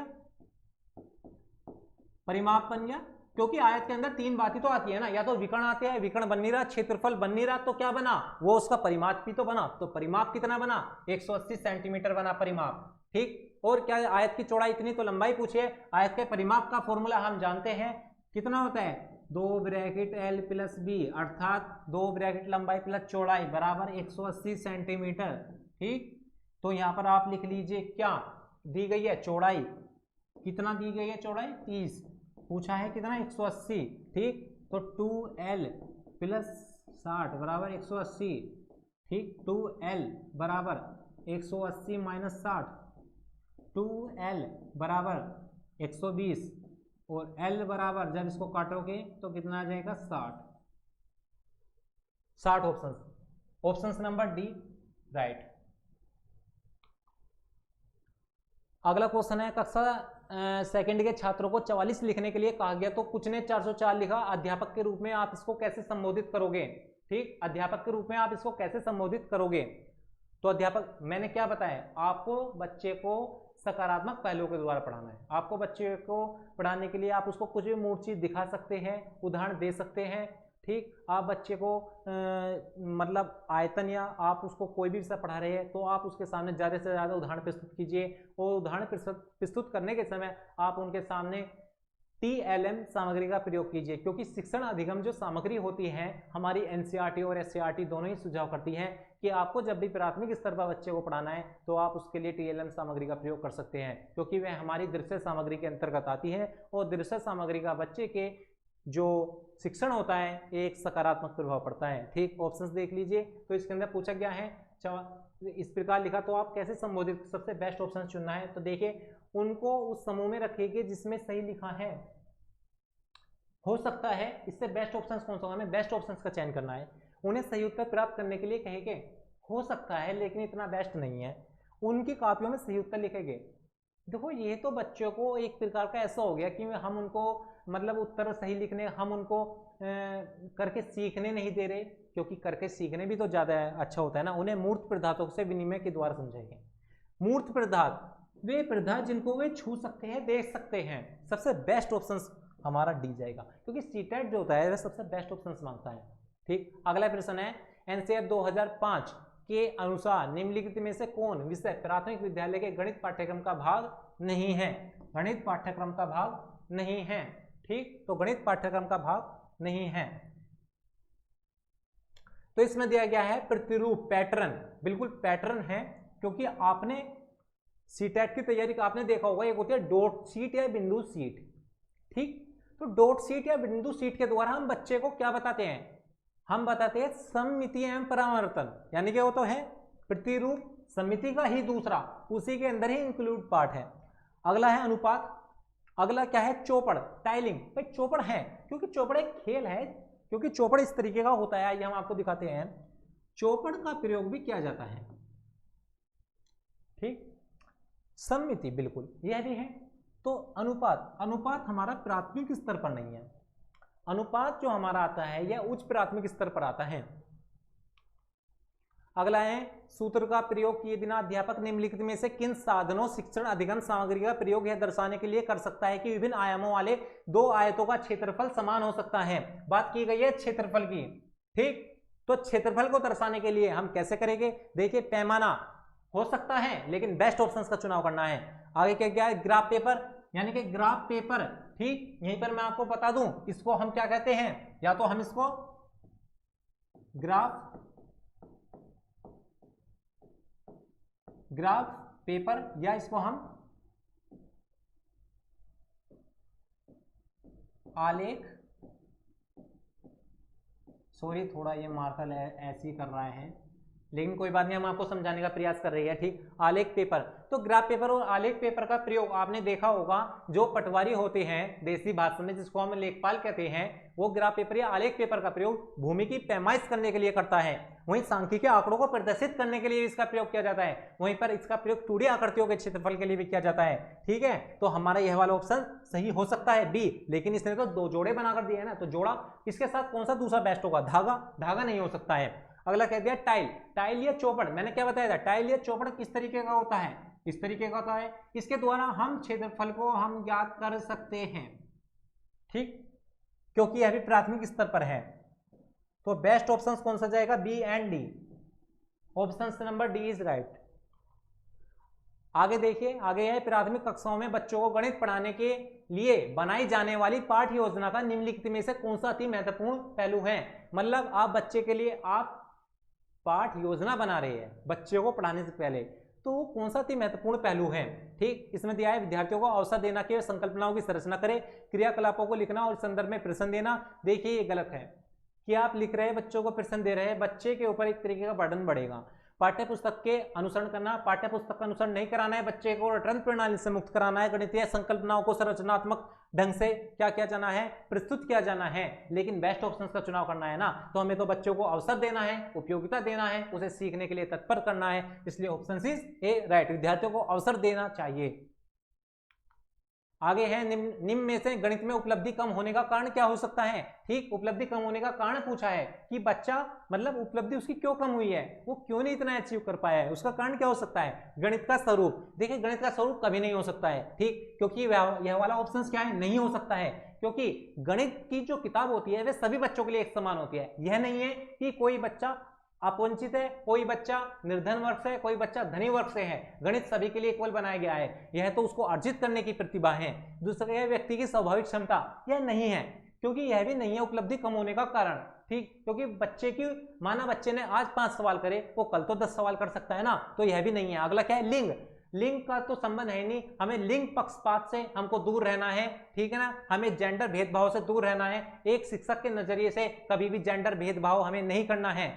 गया, क्योंकि आयत के अंदर 3 बातें तो आती है ना, या तो विकर्ण आते हैं, विकर्ण बन नहीं रहा, क्षेत्रफल बन नहीं रहा, तो क्या बना, वो उसका परिमाप भी तो बना। तो परिमाप कितना बना, 180 सेंटीमीटर बना परिमाप, ठीक। और क्या आयत की चौड़ाई इतनी, तो लंबाई पूछिए। आयत के परिमाप का फॉर्मूला हम जानते हैं, कितना होता है 2 ब्रैकेट L + B, अर्थात 2 ब्रैकेट लंबाई प्लस चौड़ाई बराबर 180 सेंटीमीटर, ठीक। तो यहां पर आप लिख लीजिए क्या दी गई है, चौड़ाई कितना दी गई है, चौड़ाई 30, पूछा है कितना 180, ठीक। तो 2L + 60 बराबर 180, ठीक। 2L बराबर 180 - 60, 2L बराबर 120 और L बराबर जब इसको काटोगे तो कितना आ जाएगा 60 ऑप्शंस नंबर डी राइट। अगला क्वेश्चन है कक्षा सेकंड के छात्रों को 44 लिखने के लिए कहा गया, तो कुछ ने 404 लिखा, अध्यापक के रूप में आप इसको कैसे संबोधित करोगे, ठीक। अध्यापक के रूप में आप इसको कैसे संबोधित करोगे, तो अध्यापक मैंने क्या बताया आपको, बच्चे को सकारात्मक पहलुओं के द्वारा पढ़ाना है। आपको बच्चे को पढ़ाने के लिए आप उसको कुछ भी मूर्त चीज दिखा सकते हैं, उदाहरण दे सकते हैं, ठीक। आप बच्चे को मतलब आयतन या आप उसको कोई भी विषय पढ़ा रहे हैं तो आप उसके सामने ज़्यादा से ज़्यादा उदाहरण प्रस्तुत कीजिए, और उदाहरण प्रस्तुत करने के समय आप उनके सामने TLM सामग्री का प्रयोग कीजिए, क्योंकि शिक्षण अधिगम जो सामग्री होती है हमारी NCERT और SCERT दोनों ही सुझाव करती है कि आपको जब भी प्राथमिक स्तर पर बच्चे को पढ़ाना है तो आप उसके लिए TLM सामग्री का प्रयोग कर सकते हैं, क्योंकि वह हमारी दृश्य सामग्री के अंतर्गत आती है, और दृश्य सामग्री का बच्चे के जो शिक्षण होता है एक सकारात्मक प्रभाव पड़ता है, ठीक। ऑप्शंस देख लीजिए, तो इसके अंदर पूछा गया है इस प्रकार लिखा, तो आप कैसे संबोधित, सबसे बेस्ट ऑप्शन चुनना है। तो देखिए उनको उस समूह में रखिए जिसमें सही लिखा है, हो सकता है इससे बेस्ट ऑप्शंस कौन सा होगा, हमें बेस्ट ऑप्शंस का चयन करना है। उन्हें सही उत्तर प्राप्त करने के लिए कहेंगे, हो सकता है लेकिन इतना बेस्ट नहीं है। उनकी कॉपियों में सही उत्तर लिखे गए। देखो ये तो बच्चों को एक प्रकार का ऐसा हो गया कि हम उनको मतलब उत्तर सही लिखने, हम उनको करके सीखने नहीं दे रहे, क्योंकि करके सीखने भी तो ज़्यादा अच्छा होता है ना। उन्हें मूर्त पदार्थों से विनिमय के द्वारा समझाएंगे। मूर्त पदार्थ वे पदार्थ जिनको वे छू सकते हैं, देख सकते हैं। सबसे बेस्ट ऑप्शन हमारा डी जाएगा, क्योंकि सीटेट जो होता है वह सबसे बेस्ट ऑप्शन मांगता है। ठीक, अगला प्रश्न है एनसीईआरटी 2005 के अनुसार निम्नलिखित में से कौन विषय प्राथमिक विद्यालय के गणित पाठ्यक्रम का भाग नहीं है? गणित पाठ्यक्रम का भाग नहीं है। ठीक, तो गणित पाठ्यक्रम का भाग नहीं है। तो इसमें दिया गया है प्रतिरूप, पैटर्न, बिल्कुल पैटर्न है, क्योंकि आपने सीटेट की तैयारी का आपने देखा होगा, एक होती है डॉट सीट या बिंदु सीट। ठीक, तो डॉट सीट या बिंदु सीट के द्वारा हम बच्चे को क्या बताते हैं? हम बताते हैं सममिति एवं परावर्तन, यानी कि वो तो है प्रतिरूप, समिति का ही दूसरा, उसी के अंदर ही इंक्लूड पार्ट है। अगला है अनुपात। अगला क्या है? चौपड़, टाइलिंग। भाई चौपड़ है क्योंकि चौपड़ एक खेल है, क्योंकि चौपड़ इस तरीके का होता है, ये हम आपको दिखाते हैं। चौपड़ का प्रयोग भी किया जाता है। ठीक, सममिति बिल्कुल यह भी है। तो अनुपात, अनुपात हमारा प्राथमिक स्तर पर नहीं है। अनुपात जो हमारा आता है यह उच्च प्राथमिक स्तर पर आता है। अगला है सूत्र का प्रयोग किए बिना अध्यापक निम्नलिखित में से किन साधनों, शिक्षण, अधिगम सामग्री का प्रयोग यह दर्शाने के लिए कर सकता है कि विभिन्न आयामों वाले दो आयतों का क्षेत्रफल समान हो सकता है। बात की गई है क्षेत्रफल की। ठीक, तो क्षेत्रफल को दर्शाने के लिए हम कैसे करेंगे? देखिए पैमाना हो सकता है, लेकिन बेस्ट ऑप्शन का चुनाव करना है। आगे क्या क्या है? ग्राफ पेपर, यानी कि ग्राफ पेपर। ठीक, यहीं पर मैं आपको बता दूं इसको हम क्या कहते हैं, या तो हम इसको ग्राफ पेपर या इसको हम आलेख, सॉरी थोड़ा ये मार्कर ऐसे ही कर रहा है, लेकिन कोई बात नहीं, हम आपको समझाने का प्रयास कर रहे हैं। ठीक, आलेख पेपर। तो ग्राफ पेपर और आलेख पेपर का प्रयोग आपने देखा होगा, जो पटवारी होते हैं देसी भाषा में जिसको हम लेखपाल कहते हैं, वो ग्राफ पेपर या आलेख पेपर का प्रयोग भूमि की पैमाइश करने के लिए करता है। वहीं सांख्यिकी आंकड़ों को प्रदर्शित करने के लिए इसका प्रयोग किया जाता है। वहीं पर इसका प्रयोग 2D आकृतियों के क्षेत्रफल के लिए भी किया जाता है। ठीक है, तो हमारा यह वाला ऑप्शन सही हो सकता है बी, लेकिन इसने तो दो जोड़े बनाकर दिए हैं ना, तो जोड़ा इसके साथ कौन सा दूसरा बेस्ट होगा? धागा, धागा नहीं हो सकता है। अगला कह दिया टाइल, टाइल या चौपड़। मैंने क्या बताया था? टाइल या चौपड़ किस तरीके का होता है? इस तरीके का होता है। इसके द्वारा हम क्षेत्रफल को हम ज्ञात कर सकते हैं। ठीक, क्योंकि यह भी प्राथमिक स्तर पर है। तो बेस्ट ऑप्शन कौन सा जाएगा? B and D. Option number D is right. आगे देखिए, आगे है प्राथमिक कक्षाओं में बच्चों को गणित पढ़ाने के लिए बनाई जाने वाली पाठ्य योजना का निम्नलिखित में से कौन सा अति महत्वपूर्ण पहलू है? मतलब आप बच्चे के लिए आप पाठ योजना बना रहे हैं बच्चे को पढ़ाने से पहले, तो वो कौन सा अति महत्वपूर्ण पहलू है? ठीक, इसमें दिया है विद्यार्थियों को अवसर देना कि संकल्पनाओं की संरचना करें, क्रियाकलापों को लिखना और इस संदर्भ में प्रश्न देना। देखिए ये गलत है कि आप लिख रहे हैं, बच्चों को प्रश्न दे रहे हैं, बच्चे के ऊपर एक तरीके का बर्डन बढ़ेगा। पाठ्य पुस्तक के अनुसरण करना, पाठ्य पुस्तक का अनुसरण नहीं कराना है, बच्चे को रटन प्रणाली से मुक्त कराना है, गणितीय संकल्पनाओं को संरचनात्मक ढंग से क्या किया जाना है? प्रस्तुत किया जाना है। लेकिन बेस्ट ऑप्शन का चुनाव करना है ना, तो हमें तो बच्चों को अवसर देना है, उपयोगिता देना है, उसे सीखने के लिए तत्पर करना है, इसलिए ऑप्शन सी ए राइट, विद्यार्थियों को अवसर देना चाहिए। आगे है निम्न में से गणित में उपलब्धि कम होने का कारण क्या हो सकता है? ठीक, उपलब्धि कम होने का कारण पूछा है कि बच्चा मतलब उपलब्धि उसकी क्यों कम हुई है, वो क्यों नहीं इतना अचीव कर पाया है, उसका कारण क्या हो सकता है? गणित का स्वरूप। देखिए गणित का स्वरूप कभी नहीं हो सकता है। ठीक, क्योंकि यह वाला ऑप्शन क्या है? नहीं हो सकता है, क्योंकि गणित की जो किताब होती है वह सभी बच्चों के लिए एक समान होती है। यह नहीं है कि कोई बच्चा अपवंचित है, कोई बच्चा निर्धन वर्ग से है, कोई बच्चा धनी वर्ग से है। गणित सभी के लिए इक्वल बनाया गया है। यह तो उसको अर्जित करने की प्रतिभा है। दूसरा यह व्यक्ति की स्वाभाविक क्षमता, यह नहीं है, क्योंकि यह भी नहीं है उपलब्धि कम होने का कारण। ठीक, क्योंकि बच्चे की माना बच्चे ने आज 5 सवाल करे, वो कल तो 10 सवाल कर सकता है ना, तो यह भी नहीं है। अगला क्या है? लिंग। लिंग का तो संबंध है नहीं, हमें लिंग पक्षपात से हमको दूर रहना है। ठीक है ना, हमें जेंडर भेदभाव से दूर रहना है। एक शिक्षक के नजरिए से कभी भी जेंडर भेदभाव हमें नहीं करना है,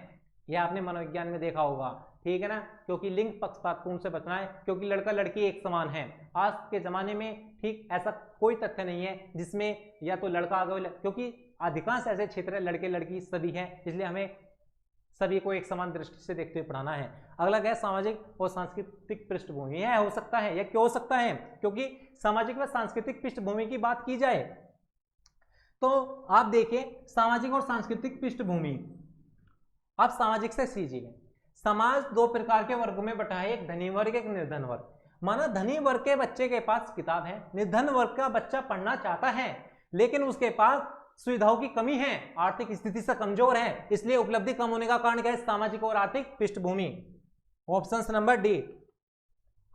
यह आपने मनोविज्ञान में देखा होगा। ठीक है ना, क्योंकि लिंग पक्षपातपूर्ण से बचना है, क्योंकि लड़का लड़की एक समान है आज के जमाने में। ठीक, ऐसा कोई तथ्य नहीं है जिसमें या तो लड़का आगे, क्योंकि अधिकांश ऐसे क्षेत्र है लड़के लड़की सभी हैं, इसलिए हमें सभी को एक समान दृष्टि से देखते हुए पढ़ाना है। अगला क्या है, सामाजिक और सांस्कृतिक पृष्ठभूमि। यह हो सकता है, यह क्यों हो सकता है, क्योंकि सामाजिक व सांस्कृतिक पृष्ठभूमि की बात की जाए तो आप देखिए सामाजिक और सांस्कृतिक पृष्ठभूमि। आप सामाजिक से सीखिए, समाज दो प्रकार के वर्गों में बटा है, एक धनी वर्ग एक निर्धन वर्ग। माना धनी वर्ग के बच्चे के पास किताब है, निर्धन वर्ग का बच्चा पढ़ना चाहता है लेकिन उसके पास सुविधाओं की कमी है, आर्थिक स्थिति से कमजोर है, इसलिए उपलब्धि कम होने का कारण क्या है, सामाजिक और आर्थिक पृष्ठभूमि। Option number D.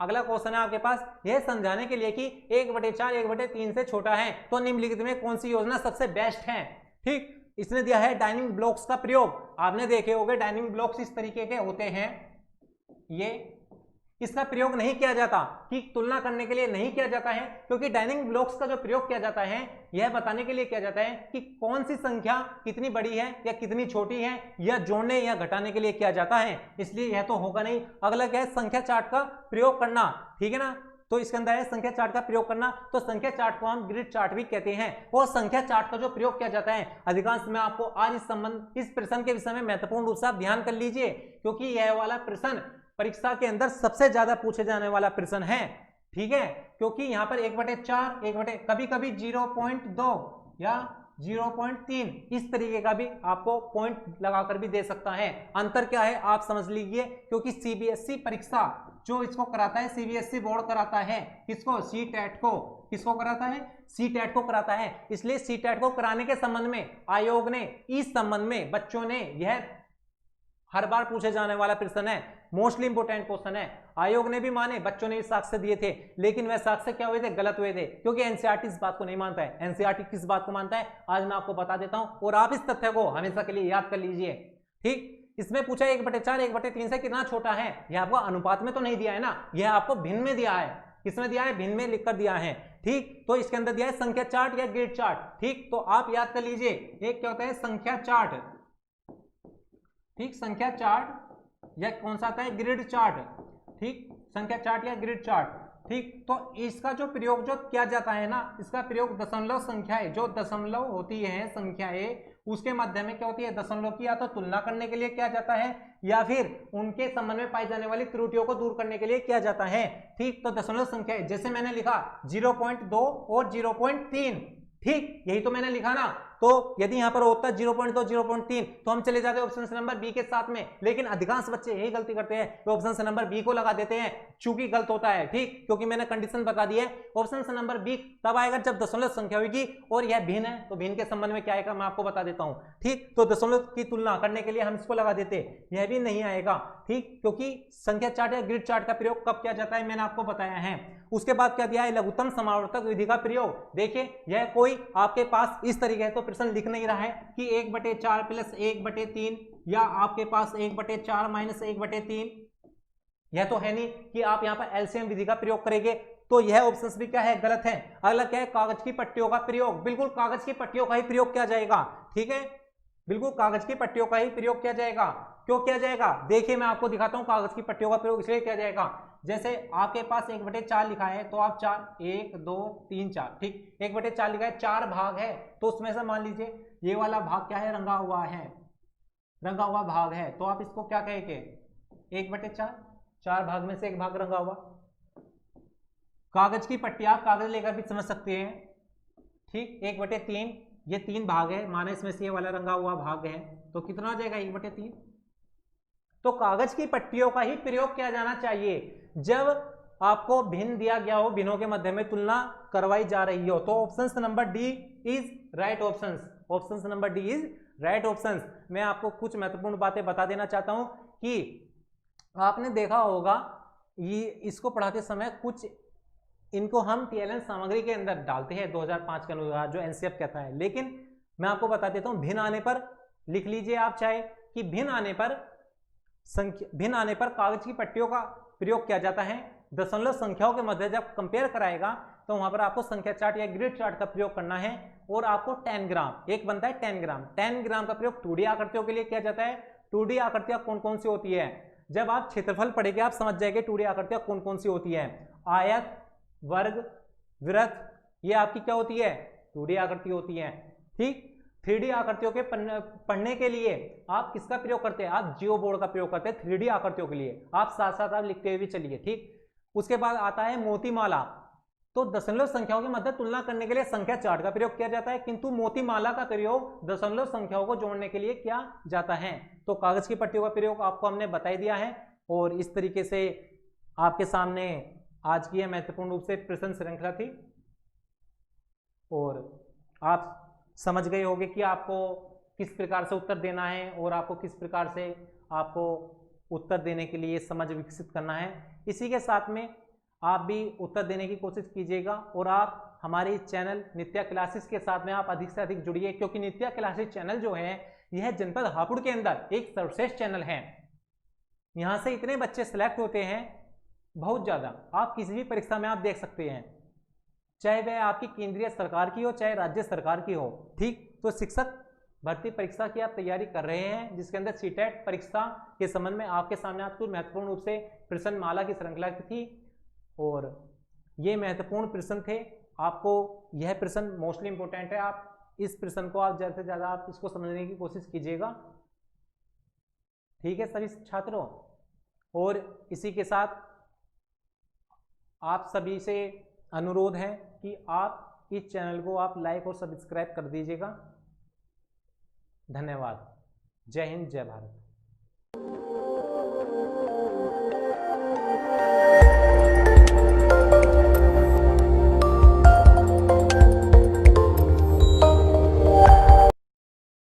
अगला क्वेश्चन है आपके पास, यह समझाने के लिए कि 1/4 1/3 से छोटा है तो निम्नलिखित में कौन सी योजना सबसे बेस्ट है। ठीक, इसने दिया है डाइनिंग ब्लॉक्स का प्रयोग। आपने देखे होंगे डाइनिंग ब्लॉक्स इस तरीके के होते हैं, ये इसका प्रयोग नहीं किया जाता कि तुलना करने के लिए नहीं किया जाता है, क्योंकि डाइनिंग ब्लॉक्स का जो प्रयोग किया जाता है यह बताने के लिए किया जाता है कि कौन सी संख्या कितनी बड़ी है या कितनी छोटी है, या जोड़ने या घटाने के लिए किया जाता है, इसलिए यह तो होगा नहीं। अगला क्या है, संख्या चार्ट का प्रयोग करना। ठीक है ना, तो इसके अंदर है संख्या चार्ट का प्रयोग करना। तो संख्या चार्ट को हम ग्रिड चार्ट भी कहते हैं, और संख्या चार्ट का जो प्रयोग किया जाता है अधिकांश में आपको आज इस प्रश्न के विषय में महत्वपूर्ण रूप से आप ध्यान कर लीजिए, क्योंकि यह वाला प्रश्न परीक्षा के अंदर सबसे ज्यादा पूछे जाने वाला प्रश्न है। ठीक है, क्योंकि यहां पर 1/4 कभी कभी 0.2 या 0.3 इस तरीके का भी आपको पॉइंट लगाकर भी दे सकता है। अंतर क्या है आप समझ लीजिए, क्योंकि सीबीएसई परीक्षा जो इसको कराता है, सीबीएसई बोर्ड कराता है, किसको, सीटेट को, किसको कराता है, सीटेट को कराता है। इसलिए सीटेट को कराने के संबंध में आयोग ने इस संबंध में बच्चों ने, यह हर बार पूछे जाने वाला प्रश्न है, मोस्टली इंपोर्टेंट क्वेश्चन है। आयोग ने भी माने, बच्चों ने भी साक्ष्य दिए थे, लेकिन वह साक्ष्य क्या हुए थे, गलत हुए थे, क्योंकि एनसीईआरटी इस बात को नहीं मानता है। एनसीईआरटी किस बात को मानता है आज मैं आपको बता देता हूं, और आप इस तथ्य को हमेशा के लिए याद कर लीजिए। ठीक, इसमें पूछा 1/4 1/3 से कितना छोटा है, यह आपको अनुपात में तो नहीं दिया है ना, यह आपको भिन्न में दिया है। किसमें दिया है, भिन्न में लिखकर दिया है। ठीक, तो इसके अंदर दिया है संख्या चार्ट या ग्रिड चार्ट। ठीक, तो आप याद कर लीजिए, एक क्या होता है, संख्या चार्ट। ठीक, संख्या चार्ट या कौन सा आता है, ग्रिड चार्ट। ठीक, संख्या चार्ट या ग्रिड चार्ट। ठीक, तो इसका जो प्रयोग जो किया जाता है ना, इसका प्रयोग दशमलव संख्याएं, जो दशमलव होती है संख्याएं, उसके मध्य में क्या होती है, दशमलव की या तो तुलना करने के लिए किया जाता है, या फिर उनके संबंध में पाई जाने वाली त्रुटियों को दूर करने के लिए किया जाता है। ठीक, तो दशमलव संख्याएं जैसे मैंने लिखा 0.2 और 0.3, ठीक, यही तो मैंने लिखा ना। तो यदि यहां पर होता 0.2 0.3 तो हम चले जाते ऑप्शन नंबर बी के साथ में, लेकिन अधिकांश बच्चे यही गलती करते हैं, तो ऑप्शन नंबर बी को लगा देते हैं, चूंकि गलत होता है। ठीक, क्योंकि मैंने कंडीशन बता दी है, ऑप्शन नंबर बी तब आएगा जब दशमलव संख्या होगी और यह भिन्न है, तो भिन्न के संबंध में क्या आएगा मैं आपको बता देता हूं। ठीक, तो दशमलव की तुलना करने के लिए हम इसको लगा देते, यह भी नहीं आएगा। ठीक, क्योंकि संख्या चार्ट या ग्रिड चार्ट का प्रयोग कब किया जाता है मैंने आपको बताया है। उसके बाद क्या दिया है, लघुत्तम समावर्तक विधि का प्रयोग। देखिए यह कोई आपके पास इस तरीके तो प्रश्न लिख नहीं रहा है कि 1/4 + 1/3 या आपके पास 1/4 - 1/3, यह तो है नहीं कि आप यहां पर एलसीएम विधि का प्रयोग करेंगे, तो यह ऑप्शन भी क्या है, गलत है। अगला क्या है, कागज की पट्टियों का प्रयोग। बिल्कुल कागज की पट्टियों का ही प्रयोग किया जाएगा। ठीक है, बिल्कुल कागज की पट्टियों का ही प्रयोग किया जाएगा। क्यों किया जाएगा, देखिए मैं आपको दिखाता हूं, कागज की पट्टियों का प्रयोग इसलिए किया जाएगा, जैसे आपके पास 1/4 लिखा है तो आप 4 1 2 3 4, ठीक, 1/4 लिखा है, 4 भाग है, तो उसमें से मान लीजिए ये वाला भाग क्या है, रंगा हुआ है, रंगा हुआ भाग है, तो आप इसको क्या कहेंगे, 1/4, 4 भाग में से एक भाग रंगा हुआ। कागज की पट्टी आप कागज लेकर भी समझ सकते हैं। ठीक, 1/3, ये 3 भाग है, माने इसमें से ये वाला रंगा हुआ भाग है, तो कितना हो जाएगा 1/3। तो कागज की पट्टियों का ही प्रयोग किया जाना चाहिए जब आपको भिन्न दिया गया हो, भिन्नों के मध्य में तुलना करवाई जा रही हो। तो option number D is right option, option number D is right option. मैं आपको कुछ महत्वपूर्ण बातें बता देना चाहता हूं कि आपने देखा होगा ये इसको पढ़ाते समय कुछ इनको हम टीएलएन सामग्री के अंदर डालते हैं 2005 के अनुसार, जो एनसीएफ कहता है, लेकिन मैं आपको बता देता हूं भिन्न आने पर लिख लीजिए आप चाहे कि भिन्न आने पर कागज की पट्टियों का प्रयोग किया जाता है। दशमलव संख्याओं के मध्य जब कंपेयर कराएगा तो वहां पर आपको संख्या चार्ट या ग्रिड चार्ट का प्रयोग करना है, और आपको 10 ग्राम, एक बनता है 10 ग्राम, 10 ग्राम का प्रयोग 2D आकृतियों के लिए किया जाता है। 2D आकृतियां कौन कौन सी होती है, जब आप क्षेत्रफल पढ़ेंगे आप समझ जाएंगे 2D आकृतियां कौन कौन सी होती है। आयत, वर्ग, वृत्त, ये आपकी क्या होती है, 2D आकृति होती है। ठीक, 3D आकृतियों के पढ़ने के लिए आप किसका प्रयोग करते हैं? आप जियो बोर्ड का प्रयोग करते हैं 3D आकृतियों के लिए। आप साथ साथ आप लिखते हुए भी चलिए, ठीक। उसके बाद आता है मोतीमाला। तो दशमलव संख्याओं के मध्य तुलना करने के लिए संख्या चार्ट का प्रयोग किया जाता है, किंतु मोतीमाला का प्रयोग दशमलव संख्याओं को जोड़ने के लिए किया जाता है। तो कागज की पट्टियों का प्रयोग आपको हमने बता ही दिया है। और इस तरीके से आपके सामने आज की यह महत्वपूर्ण रूप से प्रश्न श्रृंखला थी, और आप समझ गए होंगे कि आपको किस प्रकार से उत्तर देना है और आपको किस प्रकार से आपको उत्तर देने के लिए समझ विकसित करना है। इसी के साथ में आप भी उत्तर देने की कोशिश कीजिएगा, और आप हमारे चैनल नित्या क्लासेस के साथ में आप अधिक से अधिक जुड़िए, क्योंकि नित्या क्लासेस चैनल जो है यह जनपद हापुड़ के अंदर एक सर्वश्रेष्ठ चैनल है। यहाँ से इतने बच्चे सिलेक्ट होते हैं, बहुत ज़्यादा। आप किसी भी परीक्षा में आप देख सकते हैं, चाहे वह आपकी केंद्रीय सरकार की हो चाहे राज्य सरकार की हो, ठीक। तो शिक्षक भर्ती परीक्षा की आप तैयारी कर रहे हैं, जिसके अंदर सीटेट परीक्षा के संबंध में आपके सामने आपको महत्वपूर्ण रूप से प्रश्न माला की श्रृंखला थी, और ये महत्वपूर्ण प्रश्न थे। आपको यह प्रश्न मोस्टली इंपॉर्टेंट है। आप इस प्रश्न को आप ज़्यादा से ज़्यादा आप इसको समझने की कोशिश कीजिएगा, ठीक है सभी छात्रों। और इसी के साथ आप सभी से अनुरोध है कि आप इस चैनल को आप लाइक और सब्सक्राइब कर दीजिएगा। धन्यवाद। जय हिंद, जय भारत।